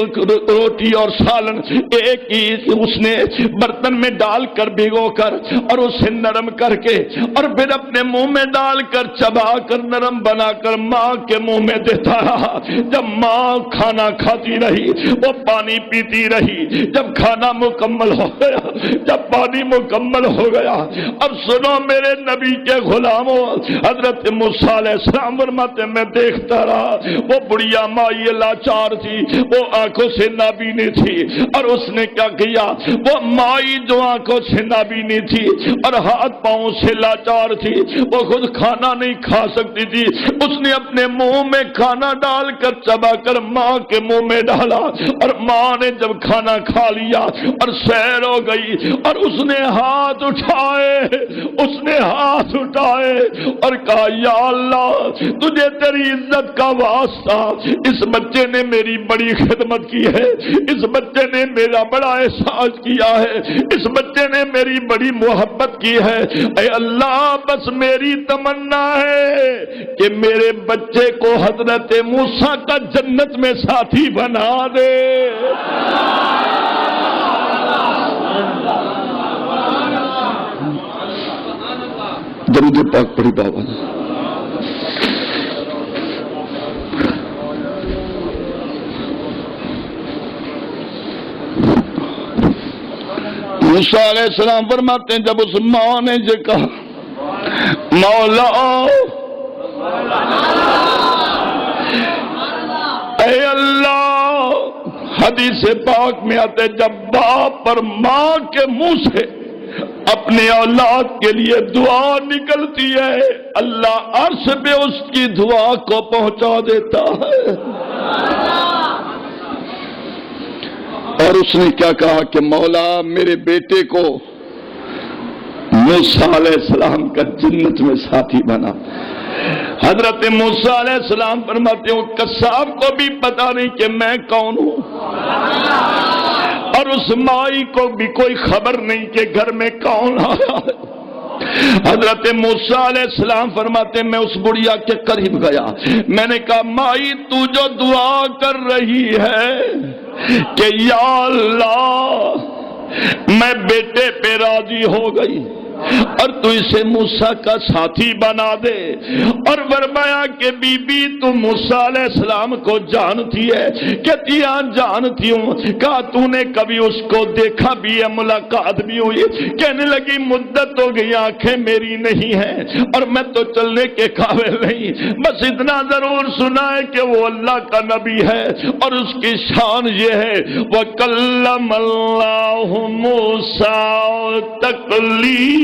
روٹی اور سالن ایک ہی اس نے برتن میں ڈال کر بھگو کر اور اسے نرم کر کے اور پھر اپنے منہ میں ڈال کر چبا کر نرم بنا کر ماں کے منہ میں دیتا رہا۔ جب ماں کھانا کھاتی رہی وہ پانی پیتی رہی، جب کھانا مکمل ہو گیا، جب پانی مکمل ہو گیا، اب سنو میرے نبی کے غلاموں، حضرت موسیٰ علیہ السلام فرماتے میں دیکھتا رہا، وہ بڑھیا مائی لاچار تھی، وہ آنکھوں سے نابینا تھی، اور اس نے کیا کیا؟ وہ مائی جو آنکھوں سے نابینی تھی اور ہاتھ پاؤں سے لاچار تھی، وہ خود کھانا نہیں کھا سکتی تھی، اس نے اپنے منہ میں کھانا ڈال کر چبا کر ماں کے منہ میں ڈالا، اور ماں نے جب کھانا کھا لیا اور سیر ہو گئی، اور اس نے ہاتھ اٹھائے، اس نے ہاتھ اٹھائے اور کہا یا اللہ تجھے تیری عزت کا واسطہ، اس بچے نے میری بڑی خدمت کی ہے، اس بچے نے میرا بڑا احساس کیا ہے، اس بچے نے میری بڑی محبت کی ہے، اے اللہ بس میری تمنا ہے کہ میرے بچے کو حضرت موسیٰ کا جنت میں ساتھی بنا دے۔ درود پاک پڑھی بابا۔ موسیٰ علیہ السلام فرماتے ہیں جب اس ماں نے یہ کہا مولا اے اللہ، حدیث پاک میں آتے جب باپ اور ماں کے منہ سے اپنے اولاد کے لیے دعا نکلتی ہے اللہ عرش پہ اس کی دعا کو پہنچا دیتا ہے۔ اور اس نے کیا کہا کہ مولا میرے بیٹے کو موسیٰ علیہ السلام کا جنت میں ساتھی بنا۔ حضرت موسیٰ علیہ السلام فرماتے ہیں قصاب کو بھی پتا نہیں کہ میں کون ہوں، اور اس مائی کو بھی کوئی خبر نہیں کہ گھر میں کون آیا ہے۔ حضرت موسیٰ علیہ السلام فرماتے ہیں میں اس بڑھیا کے قریب گیا، میں نے کہا مائی تو جو دعا کر رہی ہے کہ یا اللہ میں بیٹے پہ راضی ہو گئی اور تو اسے موسیٰ کا ساتھی بنا دے، اور فرمایا کہ بی بی تو موسیٰ علیہ السلام کو جانتی ہے؟ کہتی ہاں جانتی ہوں۔ کہا تو نے کبھی اس کو دیکھا بھی ہے، ملاقات بھی ہوئی؟ کہنے لگی مدت ہو گئی آنکھیں میری نہیں ہیں اور میں تو چلنے کے قابل نہیں، بس اتنا ضرور سنا ہے کہ وہ اللہ کا نبی ہے اور اس کی شان یہ ہے وَكَلَّمَ اللَّهُ مُوسَىٰ تَكْلِيمًا۔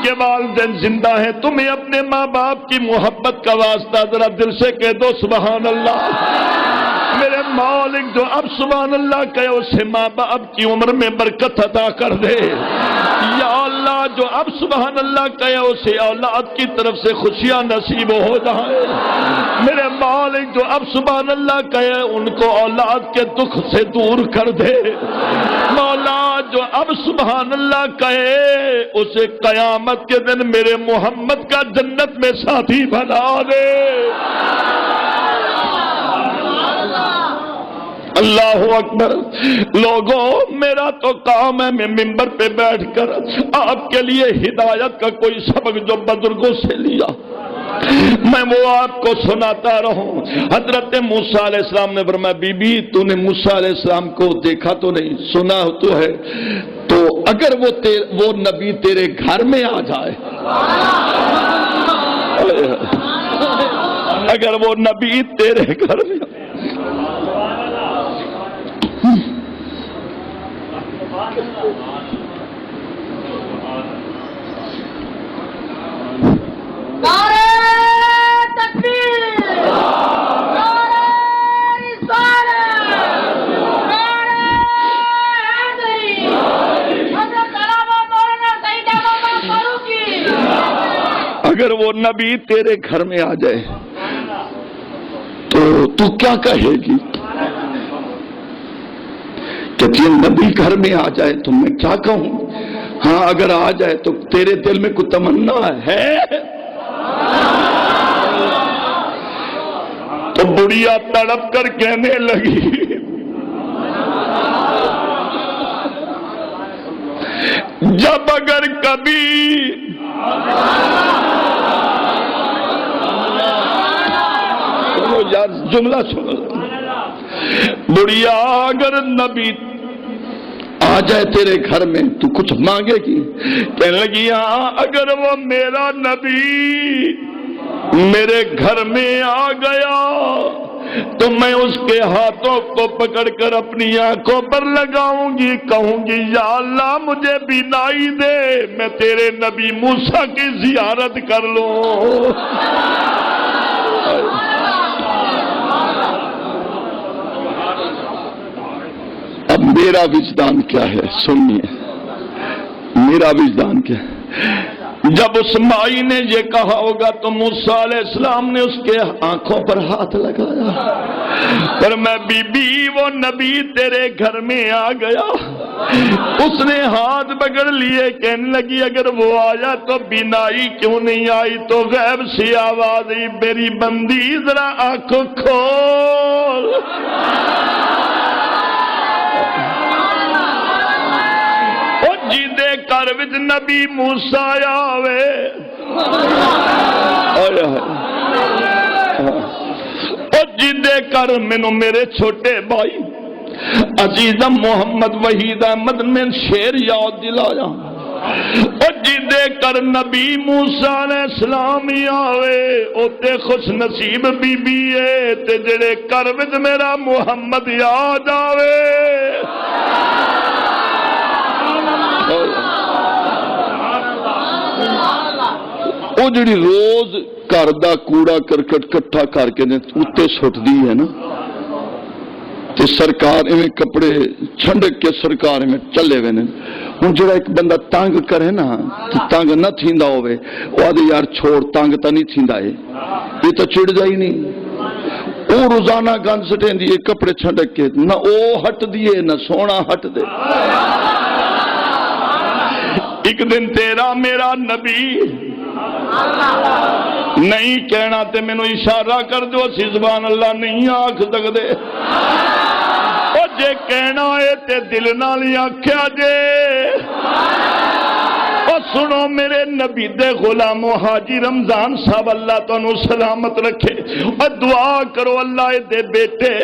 کے والدین زندہ ہیں، تمہیں اپنے ماں باپ کی محبت کا واسطہ ذرا دل سے کہہ دو سبحان اللہ۔ میرے مالک جو اب سبحان اللہ کہے اسے ماں باپ کی عمر میں برکت عطا کر دے۔ یا اللہ جو اب سبحان اللہ کہے اسے اولاد کی طرف سے خوشیاں نصیب ہو جائے۔ میرے مالک جو اب سبحان اللہ کہے ان کو اولاد کے دکھ سے دور کر دے۔ مولا جو اب سبحان اللہ کہے اسے قیامت کے دن میرے محمد کا جنت میں ساتھی بنا دے۔ اللہ اکبر۔ لوگوں میرا تو کام ہے میں ممبر پہ بیٹھ کر آپ کے لیے ہدایت کا کوئی سبق جو بزرگوں سے لیا میں وہ آپ کو سناتا رہوں۔ حضرت موسیٰ علیہ السلام نے فرمایا بی بی تو نے موسیٰ علیہ السلام کو دیکھا تو نہیں، سنا تو ہے، تو اگر وہ نبی تیرے گھر میں آ جائے، اگر وہ نبی تیرے گھر میں اگر وہ نبی تیرے گھر میں آ جائے تو کیا کہے گی؟ کہ یہ نبی گھر میں آ جائے تو میں کیا کہوں؟ ہاں اگر آ جائے تو تیرے دل میں کوئی تمنا ہے؟ تو بڑھیا تڑپ کر کہنے لگی جب اگر کبھی یار جملہ سنو، بڑھیا اگر نبی آ جائے تیرے گھر میں تو کچھ مانگے گی؟ کہنے لگی ہاں اگر وہ میرا نبی میرے گھر میں آ گیا تو میں اس کے ہاتھوں کو پکڑ کر اپنی آنکھوں پر لگاؤں گی، کہوں گی یا اللہ مجھے بینائی دے، میں تیرے نبی موسیٰ کی زیارت کر لوں۔ اب میرا وجدان کیا ہے سنیے، میرا وجدان کیا ہے؟ جب اس مائی نے یہ کہا ہوگا تو موسیٰ علیہ السلام نے اس کے آنکھوں پر ہاتھ لگایا، پر میں بی بی وہ نبی تیرے گھر میں آ گیا۔ اس نے ہاتھ پکڑ لیے، کہنے لگی اگر وہ آیا تو بینائی کیوں نہیں آئی؟ تو غیب سی آواز آئی میری بندی ذرا آنکھوں کھول۔ جیدے کر وچ نبی موسیٰ آوے، جیدے کر مینوں میرے چھوٹے بھائی عزیزم محمد وحید احمد میں شیر یاد دلایا، جیدے کر نبی موسیٰ علیہ السلام آوے اوتے خوش نصیب بی بی ہے تے جڑے کر وچ میرا محمد یاد آوے۔ وہ جڑی روز گھر دا کوڑا کرکٹ کٹھا کر کے اتنے سٹ دی ہے نا، تے سرکار ایویں کپڑے چھنڈک کے سرکار میں چلے ہوئے نے، ہن جڑا ایک بندہ تنگ کرے نا تے تنگ نہ تھیندا ہوئے وہ آدھے یار چھوڑ تنگ تا نہیں تھیندا ہے، یہ تو چڑ جائی نہیں، وہ روزانہ گند سٹیں دی کپڑے چھنڈک کے نہ او ہٹ دیے نہ سونا ہٹ دے۔ ایک دن تیرا میرا نبی نہیں کہنا تے مینو اشارہ کر دو، اسی زبان اللہ نہیں آکھ سکدے، او جے کہنا ہے تے دل نال آکھیا جے۔ او سنو میرے نبی دے غلام حاجی رمضان صاحب اللہ تانوں سلامت رکھے، اور دعا کرو اللہ دے بیٹے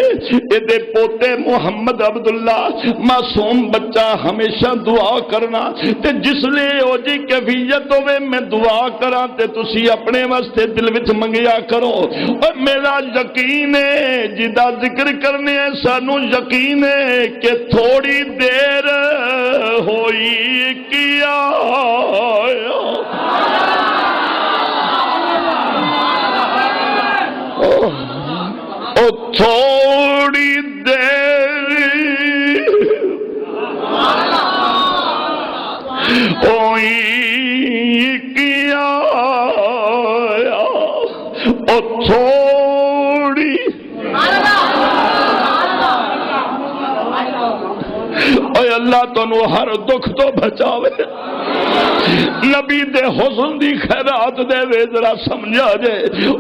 دے پوتے محمد عبداللہ معصوم بچہ ہمیشہ دعا کرنا، تے جس لے او جی کیفیت ہوئے میں دعا کراں تے تسی اپنے واسطے دل وچ منگیا کرو۔ اور میرا یقین ہے جدا ذکر کرنے ہیں سانو یقین ہے کہ تھوڑی دیر ہوئی کیا او تھوڑی دیر اوئی کیا او تھوڑی اے اللہ تنو ہر دکھ تو بچاوے نبی دے حسن دی خیرات دے وے ذرا سمجھا جے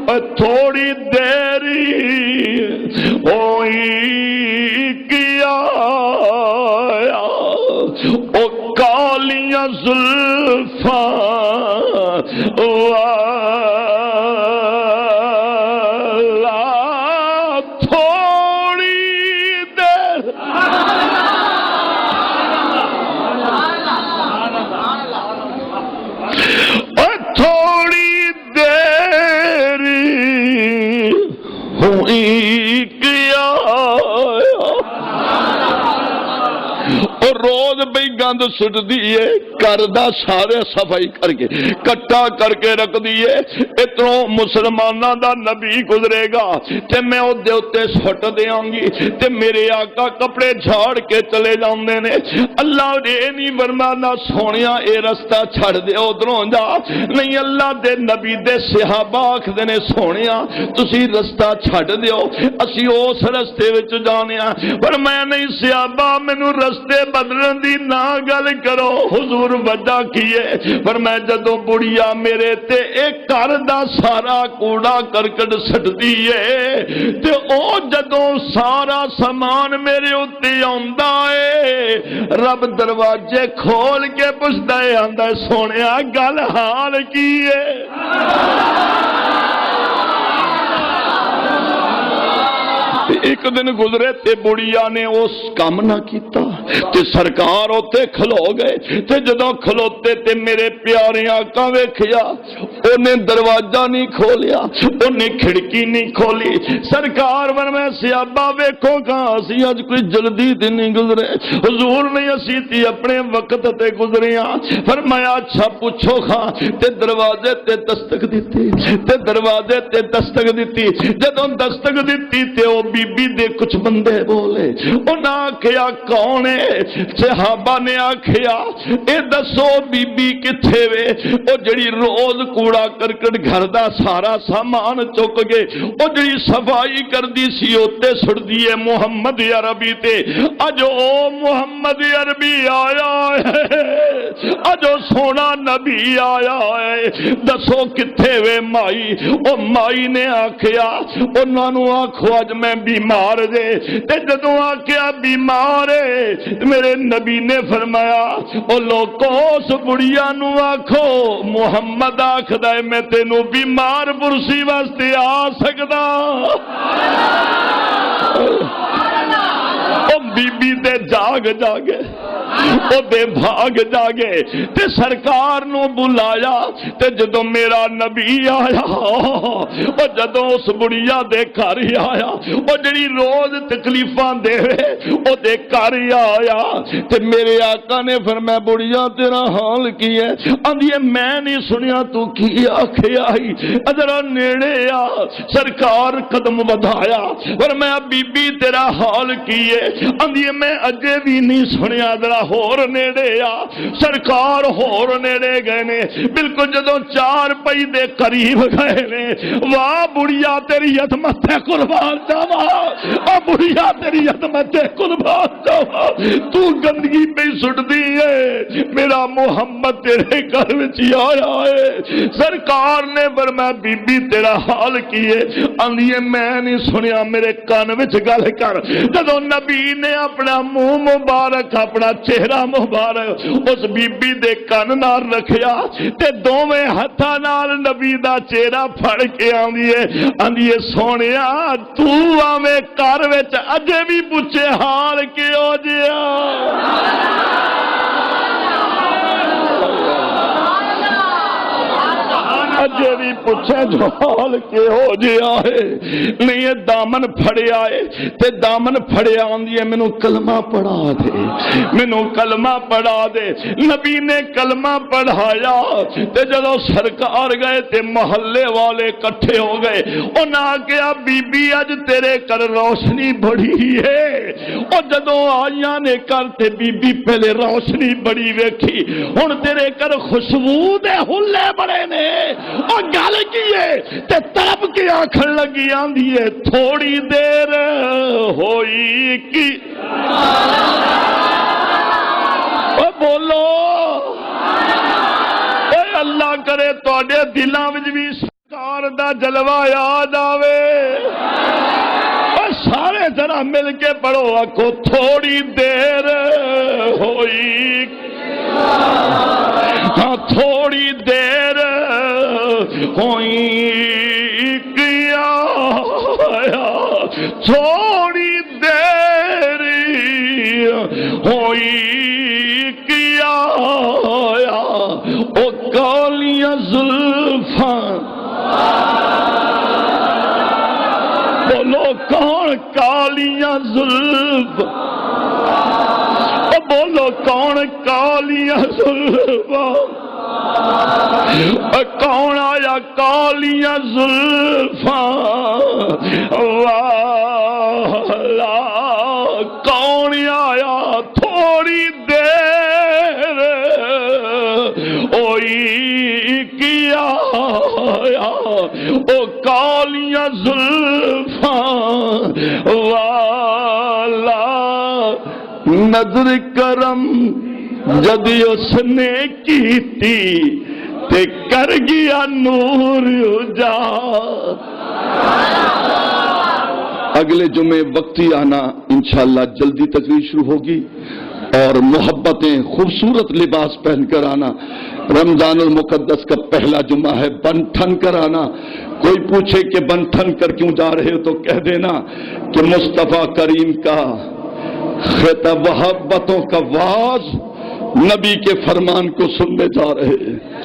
اے تھوڑی دیری ہوئی کیا او کالیاں زلفاں والا تھوڑی دیر تھوڑی دیر ہوئی کیا اور روز بھئی گند سٹ دیئے کردہ سارے صفائی کر کے کٹا کر کے رکھ دیئے اتنوں مسلمانہ دا نبی گزرے گا کہ میں او دیوتے سٹ دیاں گی کہ میرے آقا کپڑے جھاڑ کے چلے جاندے نے اللہ نے نہیں فرمانا سونیاں اے رستہ چھڑ دے ادھروں جا نہیں اللہ دے نبی دے صحابہ آکھدے نے سونیاں تسی رستہ چھڑ دیو اسی اس رستے وچ جانیاں پر میں نہیں صحابہ مینوں رستے بدلن دی نہ گل کرو حضور وجہ کیے پر میں جدوں بڑیا میرے تے ایک گھر دا سارا کوڑا کرکٹ سٹ دیے تے او جدوں سارا سامان میرے اوتے آندا اے رب دروازے کھول کے پوچھدا اے آندا سونیا گل حال کی ہے ایک دن گزرے تے بڑیا نے اس کام نہ کیتا تے سرکار ہوتے کھلو گئے تے جدوں کھلوتے تے میرے پیارے آقا ویکھیا انہیں دروازہ نہیں کھولیا انہیں کھڑکی نہیں کھولی سرکار فرمایا صحابہ ویکھو کہاں اسی اج کوئی جلدی تے نہیں گزرے حضور نے اسی تے اپنے وقت تے گزریاں فرمایا اچھا پوچھو کھاں تے دروازے تے دستک دیتی تے دروازے تے دستک دیتی جدوں دستک دیتی تے او بی بی دے کچھ بندے بولے انہاں آکھیا کون ہے صحابہ نے آکھیا اے دسو بی بی کتھے وے او جڑی روز کوڑا کرکٹ گھر دا سارا سامان چک گئے او جڑی صفائی کر دی سی اوتے سڑ دیے محمد عربی تے اج او محمد عربی آیا ہے اج او سونا نبی آیا ہے دسو کتھے وے مائی او مائی نے آکھیا انہاں نوں آکھو اج میں بیمار دے تے جدوں آکھیا بیمار ہے میرے نبی نے فرمایا او لوکو اس بڑیا نوں آکھو محمد آکھدا ہے میں تینوں بیمار پرسی واسطے آ سکدا او بی بی تے جاگ جاگے او دے بھاگ جاگے تے سرکار نو بلایا تے جدوں میرا نبی آیا او جدوں اس بڑیا دے گھر ہی آیا او جڑی روز تکلیفاں دے او دے گھر ہی آیا تے میرے آقا نے فرمایا بڑیا تیرا حال کی ہے آندی میں نہیں سنیا تو کی آکھیا ہی ذرا نیڑے آ سرکار قدم بدھایا فرمایا بی بی تیرا حال کی ہے آندی میں اجے بھی نہیں سنیا ذرا ہور نیڑے آ سرکار ہور نیڑے گئے نے بالکل جدوں چار پئی دے قریب گئے نے واہ بڑیا تیری عظمت ہے قربان جاوا او بڑیا تیری عظمت ہے قربان جاوا تو گندگی پہ سٹ دی ہے میرا محمد تیرے گھر وچ آیا ہے سرکار نے فرمایا بی بی تیرا حال کی ہے آندی میں نہیں سنیا میرے کان وچ گل کر جدوں نبی نے اپنا منہ مبارک اپنا چہرہ مبارک اس بی بی دے کان نال رکھیا تے دوویں ہتھاں نال نبی دا چہرہ پھڑ کے آندی ہے سونیا تو آویں گھر وچ اجے بھی پوچھے حال کیوں جیا اجے بھی پوچھے جو حال کے ہو جیا ہے نہیں یہ دامن پھڑیا ہے تے دامن پھڑیا آندی ہے مینوں کلمہ پڑھا دے مینوں کلمہ پڑھا دے نبی نے کلمہ پڑھایا تے جدو سرکار گئے تے محلے والے کٹھے ہو گئے انہاں کہا بی بی اج تیرے کر روشنی بڑی ہے او جدو آئیاں نے کر تے بی بی پہلے روشنی بڑی ویکھی ہن تیرے کر خوشبو دے ہلے بڑے نے او گل کیے تے تڑپ کے آکھن لگی آندی ہے تھوڑی دیر ہوئی کی او بولو اے اللہ کرے تواڈے دلاں وچ وی سرکار دا جلوہ یاد آوے سارے ذرا مل کے پڑھو آکھو تھوڑی دیر ہوئی ہاں تھوڑی دیر ہوئی کیا تھوڑی دیر ہوئی کیا او کالیاں زلفاں بولو کون کالیاں زلف بولو کون کالیاں زلف کون آیا کالیاں زلف والا کون آیا تھوڑی دیر ہوئی کیا او کالیاں زلف والا نظر کرم جدی اس نے کیتی تے کر گیا نور اجاڑ اگلے جمعے وقتی آنا انشاءاللہ جلدی تقریر شروع ہوگی اور محبتیں خوبصورت لباس پہن کر آنا رمضان المقدس کا پہلا جمعہ ہے بن ٹھن کر آنا کوئی پوچھے کہ بن ٹھن کر کیوں جا رہے ہو تو کہہ دینا کہ مصطفیٰ کریم کا خطاب محبتوں کا واز نبی کے فرمان کو سننے جا رہے ہیں